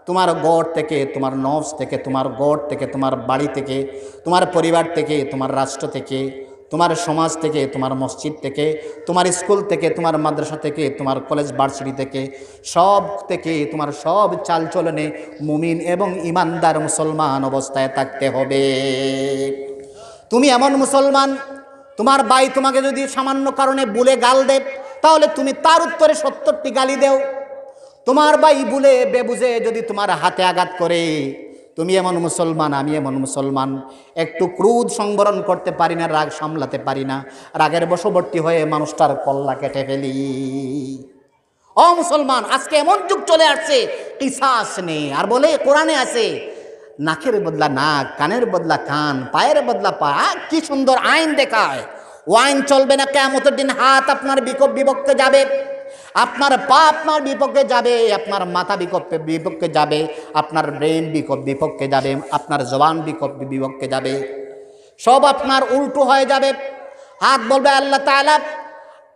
তোমার গড় থেকে, তোমার নফস থেকে, তোমার গড় থেকে, তোমার বাড়ি থেকে, তোমার পরিবার থেকে, তোমার রাষ্ট্র থেকে, তোমার সমাজ থেকে, তোমার মসজিদ থেকে, তোমার স্কুল থেকে, তোমার মাদ্রাসা থেকে, তোমার কলেজ ভার্সিটি থেকে, সব থেকে তোমার সব চালচলনে মুমিন এবং ইমানদার মুসলমান অবস্থায় থাকতে হবে। তুমি এমন মুসলমান, তোমার ভাই তোমাকে যদি সামান্য কারণে ভুলে গাল দেয়, তাহলে তুমি তার উত্তরে 70টি গালি দেও। তোমার ভাই ভুলে বেবুঝে যদি তোমার হাতে আঘাত করে, তুমি এমন মুসলমান, আমি এমন মুসলমান, একটু ক্রোধ সংবরণ করতে পারি না, রাগ সামলাতে পারি না, রাগের বশবর্তী হয়ে মানুষটার কল্লা কেটে ফেলি। ও মুসলমান, আজকে এমন যুগ চলে আসছে, কিসাস নেই। আর বলে কোরআনে আছে নাকের বদলা নাক, কানের বদলা কান, পায়ের বদলা পা। কি সুন্দর আইন দেখায়। ও আইন চলবে না কিয়ামতের দিন। হাত আপনার বিপক্ষে যাবে, আপনার পা আপনার বিপক্ষে যাবে, আপনার মাথা বিপক্ষে যাবে, আপনার ব্রেন বিপক্ষে যাবে, আপনার জবান বিপক্ষে যাবে, সব আপনার উল্টো হয়ে যাবে। হাত বলবে আল্লাহ তাআলা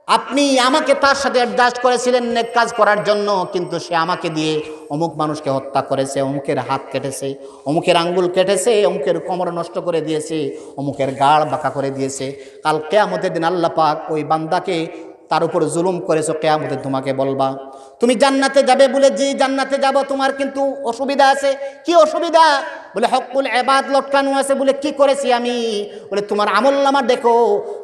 আপনি আমাকে তার সাথে অ্যাডজাস্ট করেছিলেন নেক কাজ করার জন্য, কিন্তু সে আমাকে দিয়ে অমুক মানুষকে হত্যা করেছে, অমুকের হাত কেটেছে, অমুকের আঙ্গুল কেটেছে, অমুকের কোমর নষ্ট করে দিয়েছে, অমুকের গাড় বাঁকা করে দিয়েছে। কাল কিয়ামতের দিন আল্লাহ পাক ওই বান্দাকে তার উপর জুলুম করেছো, কিয়ামতে তোমাকে বলবা তুমি জান্নাতে যাবে। বলে জি জান্নাতে যাব, তোমার কিন্তু অসুবিধা আছে। কি অসুবিধা? বলে হকুল ইবাদ লটকানো আছে। বলে কি করেছি আমি? বলে তোমার আমলনামা দেখো,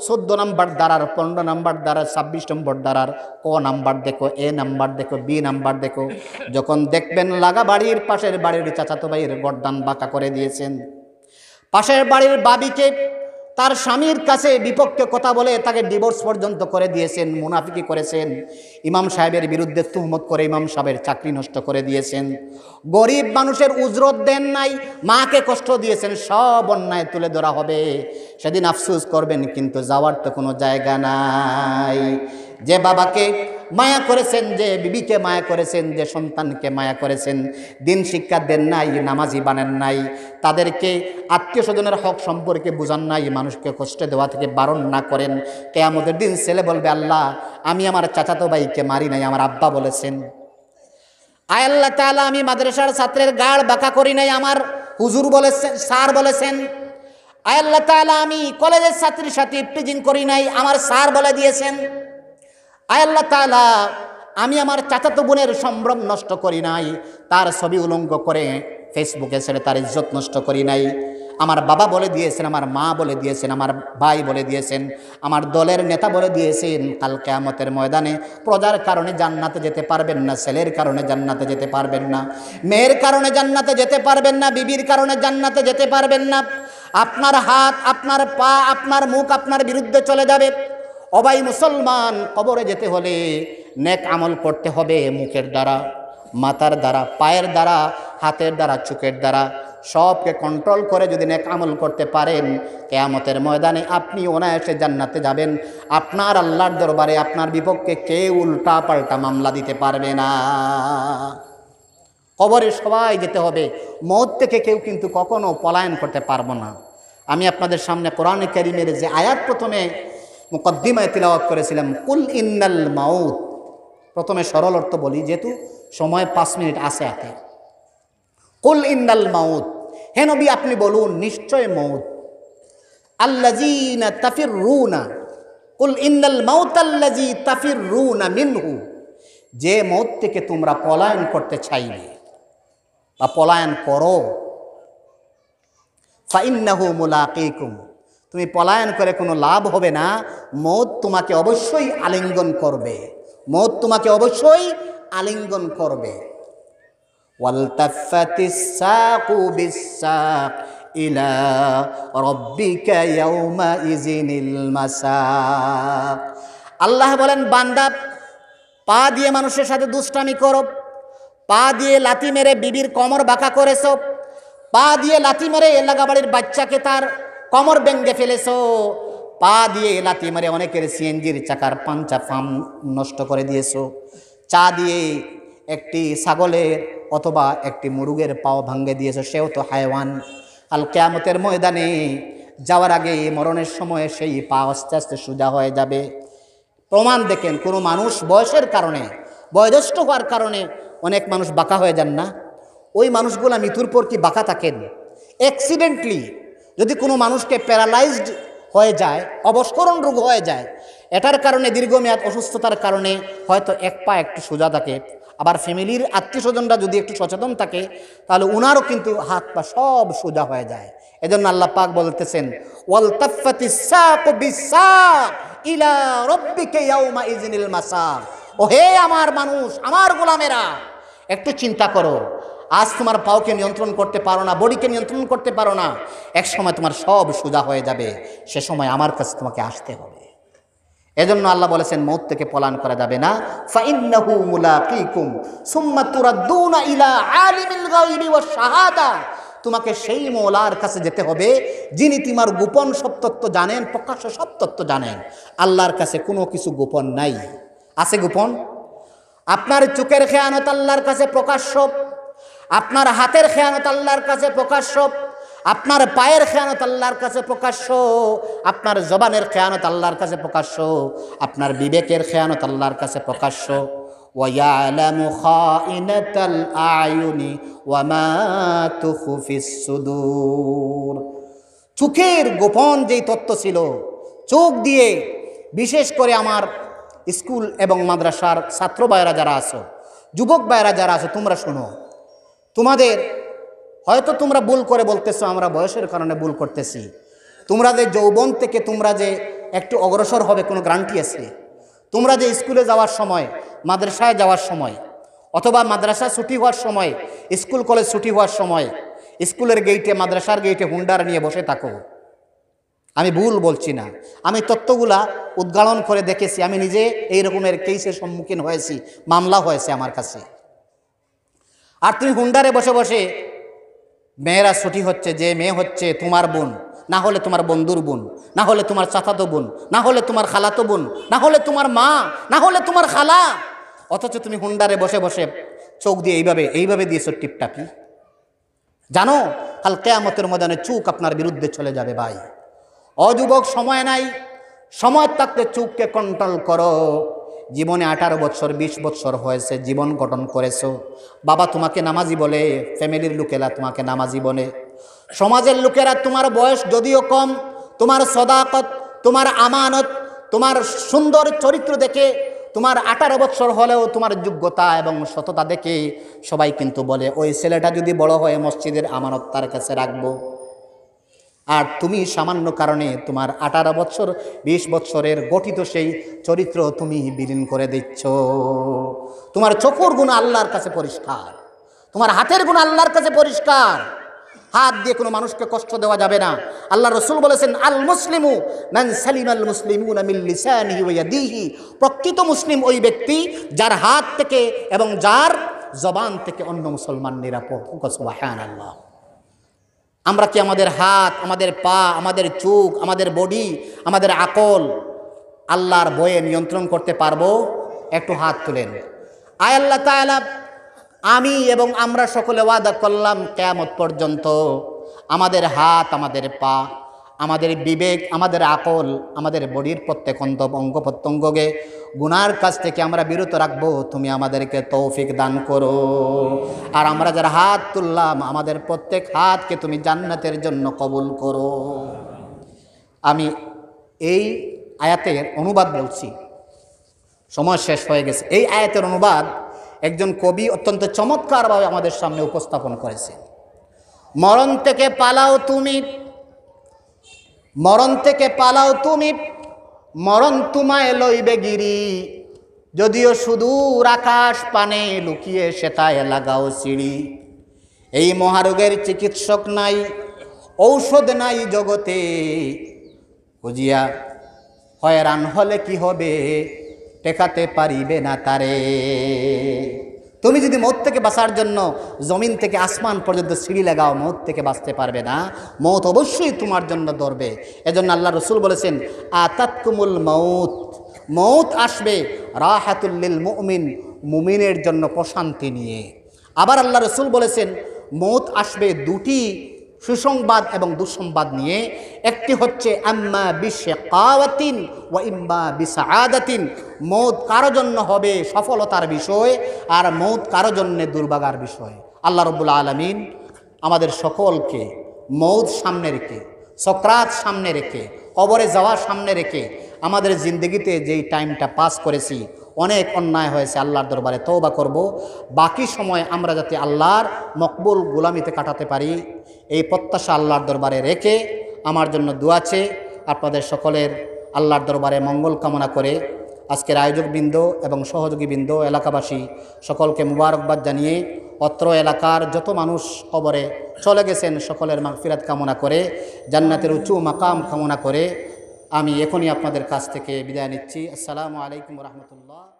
14 নম্বর দ্বারার, 15 নম্বর দ্বারার, 26 নম্বর দ্বারার ক নাম্বার দেখো, এ নাম্বার দেখো, বি নাম্বার দেখো। যখন দেখবেন লাগা বাড়ির পাশের বাড়ির চাচাতো ভাইয়ের গর্দান বাঁকা করে দিয়েছেন, পাশের বাড়ির বাবিকে তার স্বামীর কাছে বিপক্ষে কথা বলে তাকে ডিভোর্স পর্যন্ত করে দিয়েছেন, মুনাফিকি করেছেন, ইমাম সাহেবের বিরুদ্ধে তুহমত করে ইমাম সাহেবের চাকরি নষ্ট করে দিয়েছেন, গরিব মানুষের উজরত দেন নাই, মাকে কষ্ট দিয়েছেন, সব অন্যায় তুলে ধরা হবে। সেদিন আফসোস করবেন, কিন্তু যাওয়ার তো কোনো জায়গা নাই। যে বাবাকে মায়া করেছেন, যে বিবিকে মায়া করেছেন, যে সন্তানকে মায়া করেছেন, দিন শিক্ষা দেন নাই, নামাজি বানেন নাই, তাদেরকে আত্মীয় স্বজনের হক সম্পর্কে বুঝান নাই, মানুষকে কষ্ট দেওয়া থেকে বারণ না করেন, কিয়ামতের দিন ছেলে বলবে আল্লাহ আমি আমার চাচাতো ভাইকে মারি নাই, আমার আব্বা বলেছেন। আয় আল্লাহ তাআলা আমি মাদ্রাসার ছাত্রের গাড় বাঁকা করি নাই, আমার হুজুর বলেছেন, স্যার বলেছেন। আয় আল্লাহ তাআলা আমি কলেজের ছাত্রীর সাথে ইফটিজিং করি নাই, আমার স্যার বলে দিয়েছেন। আয় আল্লাহ তাআলা আমি আমার চাচাতো বোনের সম্ভ্রম নষ্ট করি নাই, তার ছবি উলঙ্গ করে ফেসবুকে ছেড়ে তার ইজ্জত নষ্ট করি নাই, আমার বাবা বলে দিয়েছেন, আমার মা বলে দিয়েছেন, আমার ভাই বলে দিয়েছেন, আমার দলের নেতা বলে দিয়েছেন, কাল কিয়ামতের ময়দানে প্রজার কারণে জান্নাতে যেতে পারবেন না, ছেলের কারণে জান্নাতে যেতে পারবেন না, মেয়ের কারণে জান্নাতে যেতে পারবেন না, বিবির কারণে জান্নাতে যেতে পারবেন না। আপনার হাত, আপনার পা, আপনার মুখ আপনার বিরুদ্ধে চলে যাবে। অবাই মুসলমান, কবরে যেতে হলে নেক আমল করতে হবে, মুখের দ্বারা, মাথার দ্বারা, পায়ের দ্বারা, হাতের দ্বারা, চোখের দ্বারা, সবকে কন্ট্রোল করে যদি নেক আমল করতে পারেন, কিয়ামতের ময়দানে আপনি অনায়াসে জান্নাতে যাবেন। আপনার আল্লাহর দরবারে আপনার বিপক্ষে কেউ উল্টা পাল্টা মামলা দিতে পারবে না। কবরে সবাই যেতে হবে, মওত থেকে কেউ কিন্তু কখনো পলায়ন করতে পারবো না। আমি আপনাদের সামনে কোরআন কারীমের যে আয়াত প্রথমে মুকদ্দিমায় তিলাওয়াত করেছিলাম, কুল ইন্নাল মাউত, প্রথমে সরল অর্থ বলি যেহেতু সময় 5 মিনিট আছে হাতে। কুল ইন্নাল মাউত, হে নবী আপনি বলুন নিশ্চয় মউত, আল্লাযীনা তাফিরুনা, কুল ইন্নাল মাউত আল্লাযী তাফিরুনা মিনহু, যে মউত থেকে তোমরা পলায়ন করতে চাইবে বা পলায়ন করো, ফাইন্নাহু মুলাকীকুম, তুমি পলায়ন করে কোনো লাভ হবে না, মউত তোমাকে অবশ্যই আলিঙ্গন করবে, মউত তোমাকে অবশ্যই আলিঙ্গন করবে। ওয়ালতাফাতিস সাকু বিসসাক ইলা রাব্বিকা ইয়াউমা ইযিনিল মাসাক। আল্লাহ বলেন বান্দা পা দিয়ে মানুষের সাথে দুষ্টামি করো, পা দিয়ে লাথি মেরে বিবির কোমর বাঁকা করেছো, পা দিয়ে লাথি মেরে এলাকা বাড়ির বাচ্চাকে তার কোমর ভেঙে ফেলেছো, পা দিয়ে লাথি মেরে অনেকের সিএনজির চাকার পাঞ্চা ফার্ম নষ্ট করে দিয়েছো, চা দিয়ে একটি ছাগলের অথবা একটি মুরগের পাও ভাঙে দিয়েছো, সেও তো হায়ওয়ান। কাল কিয়ামতের ময়দানে যাওয়ার আগে মরণের সময় সেই পা আস্তে আস্তে সোজা হয়ে যাবে। প্রমাণ দেখেন, কোনো মানুষ বয়সের কারণে, বয়োজ্যেষ্ঠ হওয়ার কারণে অনেক মানুষ বাঁকা হয়ে যান না, ওই মানুষগুলো মৃত্যুর পর কি বাঁকা থাকেন? অ্যাক্সিডেন্টলি যদি কোনো মানুষকে প্যারালাইজড হয়ে যায়, অবস্করণ রোগ হয়ে যায়, এটার কারণে দীর্ঘমেয়াদ অসুস্থতার কারণে হয়তো এক পা একটু সোজা থাকে, আবার ফ্যামিলির আত্মীয় স্বজনরা যদি একটু সচেতন থাকে তাহলে উনারও কিন্তু হাত পা সব সোজা হয়ে যায়। এজন্য আল্লাহ পাক বলতেছেন ওয়ালতাফাতিস সাকু বিসসাক ইলা রাব্বিকা ইয়াউমা ইযিনিল মাসাক। ও হে আমার মানুষ, আমার গোলামেরা, একটু চিন্তা করো, আজ তোমার পাওকে নিয়ন্ত্রণ করতে পারো না, বডিকে নিয়ন্ত্রণ করতে পারো না, এক সময় তোমার সব সোজা হয়ে যাবে, সে সময় আমার কাছে তোমাকে আসতে হবে। এজন্য আল্লাহ বলেছেন মওত থেকে পলায়ন করা যাবে না। ফাইন্নাহু মুলাকিকুম সুম্মা তুরাদ্দুনা ইলা আলিমিল গায়বি ওয়াশ শাহাদা, তোমাকে সেই মওলার কাছে যেতে হবে যিনি তোমার গোপন সব তত্ত্ব জানেন, প্রকাশ্য সব তত্ত্ব জানেন। আল্লাহর কাছে কোনো কিছু গোপন নাই। আছে গোপন? আপনার চোখের খেয়ানত আল্লাহর কাছে প্রকাশ্য, আপনার হাতের খেয়ানত আল্লাহর কাছে প্রকাশ্য, আপনার পায়ের খেয়ানত আল্লাহর কাছে প্রকাশ্য, আপনার জবানের খেয়ানত আল্লাহর কাছে প্রকাশ্য, আপনার বিবেকের খেয়ানত আল্লাহর কাছে প্রকাশ্য। ওয়ায়ালামু খাইনাতাল আয়ুনি ওয়া মা তুখফিস সুদূর, চোখের গোপন যেই তত্ত্ব ছিল, চোখ দিয়ে, বিশেষ করে আমার স্কুল এবং মাদ্রাসার ছাত্র ভাইয়েরা যারা আছো, যুবক ভাইয়েরা যারা আছো, তোমরা শোনো, তোমাদের হয়তো তোমরা ভুল করে বলতেছো আমরা বয়সের কারণে ভুল করতেছি, তোমরা যে যৌবন থেকে তোমরা যে একটু অগ্রসর হবে কোনো গ্যারান্টি আছে? তোমরা যে স্কুলে যাওয়ার সময়, মাদ্রাসায় যাওয়ার সময়, অথবা মাদ্রাসা ছুটি হওয়ার সময়, স্কুল কলেজ ছুটি হওয়ার সময় স্কুলের গেইটে, মাদ্রাসার গেইটে হুন্ডার নিয়ে বসে থাকো, আমি ভুল বলছি না, আমি তত্ত্বগুলা উদ্ঘাটন করে দেখেছি, আমি নিজে এই রকমের কেসের সম্মুখীন হয়েছি, মামলা হয়েছে আমার কাছে। আর তুমি হুন্ডারে বসে বসে, মেয়েরা ছুটি হচ্ছে, যে মেয়ে হচ্ছে তোমার বোন, না হলে তোমার বন্ধুর বোন, না হলে তোমার চাচাতো বোন, না হলে তোমার খালাতো বোন, না হলে তোমার মা, না হলে তোমার খালা, অথচ তুমি হুন্ডারে বসে বসে চোখ দিয়ে এইভাবে দিয়েছো টিপটাপি। জানো কাল কিয়ামতের ময়দানে চোখ আপনার বিরুদ্ধে চলে যাবে ভাই। অযুবক, সময় নাই, সময় থাকতে চোখকে কন্ট্রোল করো। জীবনে 18 বছর 20 বছর হয়েছে, জীবন গঠন করেছো, বাবা তোমাকে নামাজি বলে, ফ্যামিলির লোকেরা তোমাকে নামাজি বলে, সমাজের লোকেরা তোমার বয়স যদিও কম, তোমার সদাকত, তোমার আমানত, তোমার সুন্দর চরিত্র দেখে, তোমার 18 বছর হলেও তোমার যোগ্যতা এবং সততা দেখে সবাই কিন্তু বলে ওই ছেলেটা যদি বড় হয় মসজিদের আমানত তার কাছে রাখবো। আর তুমি সামান্য কারণে তোমার 18 বছর 20 বছরের গঠিত সেই চরিত্র তুমি বিলীন করে দিচ্ছ। তোমার চোখের গুণ আল্লাহর কাছে পরিষ্কার, তোমার হাতের গুণ আল্লাহর কাছে পরিষ্কার। হাত দিয়ে কোনো মানুষকে কষ্ট দেওয়া যাবে না। আল্লাহ রসুল বলেছেন আল মুসলিমু মান সালিমাল মুসলিমুনা মিন লিসানিহি ওয়া ইয়াদিহি, প্রকৃত মুসলিম ওই ব্যক্তি যার হাত থেকে এবং যার জবান থেকে অন্য মুসলমান নিরাপদ। সুবহানাল্লাহ। আমরা কি আমাদের হাত, আমাদের পা, আমাদের চোখ, আমাদের বডি, আমাদের আকল আল্লাহর ভয়ে নিয়ন্ত্রণ করতে পারবো? একটু হাত তুলেন। আয় আল্লাহ তাআলা, আমি এবং আমরা সকলে ওয়াদা করলাম কিয়ামত পর্যন্ত আমাদের হাত, আমাদের পা, আমাদের বিবেক, আমাদের আকল, আমাদের বডির প্রত্যেক অঙ্গ প্রত্যঙ্গকে গুনার কাছ থেকে আমরা বিরত রাখবো। তুমি আমাদেরকে তৌফিক দান করো। আর আমরা যারা হাত তুললাম, আমাদের প্রত্যেক হাতকে তুমি জান্নাতের জন্য কবুল করো। আমি এই আয়াতের অনুবাদ বলছি, সময় শেষ হয়ে গেছে। এই আয়াতের অনুবাদ একজন কবি অত্যন্ত চমৎকারভাবে আমাদের সামনে উপস্থাপন করেছে। মরণ থেকে পালাও তুমি, মরণ থেকে পালাও তুমি, মরণ তোমায় লইবে গিরি, যদিও সুদূর আকাশ পানে লুকিয়ে সেটায় লাগাও সিঁড়ি। এই মহারোগের চিকিৎসক নাই, ঔষধ নাই জগতে, খুঁজিয়া হয়রান হলে কি হবে, টেকাতে পারিবে না তারে। তুমি যদি মৌত থেকে বাঁচার জন্য জমিন থেকে আসমান পর্যন্ত সিঁড়ি লাগাও, মৌত থেকে বাঁচতে পারবে না। মৌত অবশ্যই তোমার জন্য ধরবে। এজন্য আল্লাহ রসুল বলেছেন আতাতকুমুল মৌত, মৌত আসবে রাহাতুল লিল মুমিন, মুমিনের জন্য প্রশান্তি নিয়ে। আবার আল্লাহ রসুল বলেছেন মৌত আসবে দুটি সুসংবাদ এবং দুঃসংবাদ নিয়ে। একটি হচ্ছে আম্মা বিশাকাওয়াতিন ওয়া ইম্মা বিসাআদাতিন, মৌত কারো জন্য হবে সফলতার বিষয়, আর মৌত কারো জন্য দুর্ভাগার বিষয়। আল্লাহ রাব্বুল আলামিন আমাদের সকলকে মৌত সামনে রেখে, সকরাত সামনে রেখে, কবরে যাওয়া সামনে রেখে আমাদের জিন্দগিতে যেই টাইমটা পাস করেছি, অনেক অন্যায় হয়েছে, আল্লাহর দরবারে তওবা করব। বাকি সময় আমরা যাতে আল্লাহর মকবুল গোলামিতে কাটাতে পারি, এই প্রত্যাশা আল্লাহর দরবারে রেখে আমার জন্য দোয়া আছে। আপনাদের সকলের আল্লাহর দরবারে মঙ্গল কামনা করে আজকের আয়োজকবৃন্দ এবং সহযোগীবৃন্দ, এলাকাবাসী সকলকে মুবারকবাদ জানিয়ে অত্র এলাকার যত মানুষ কবরে চলে গেছেন সকলের মাগফিরাত কামনা করে, জান্নাতের উঁচু মাকাম কামনা করে আমি এখনই আপনাদের কাছ থেকে বিদায় নিচ্ছি। আসসালামু আলাইকুম ওয়া রাহমাতুল্লাহ।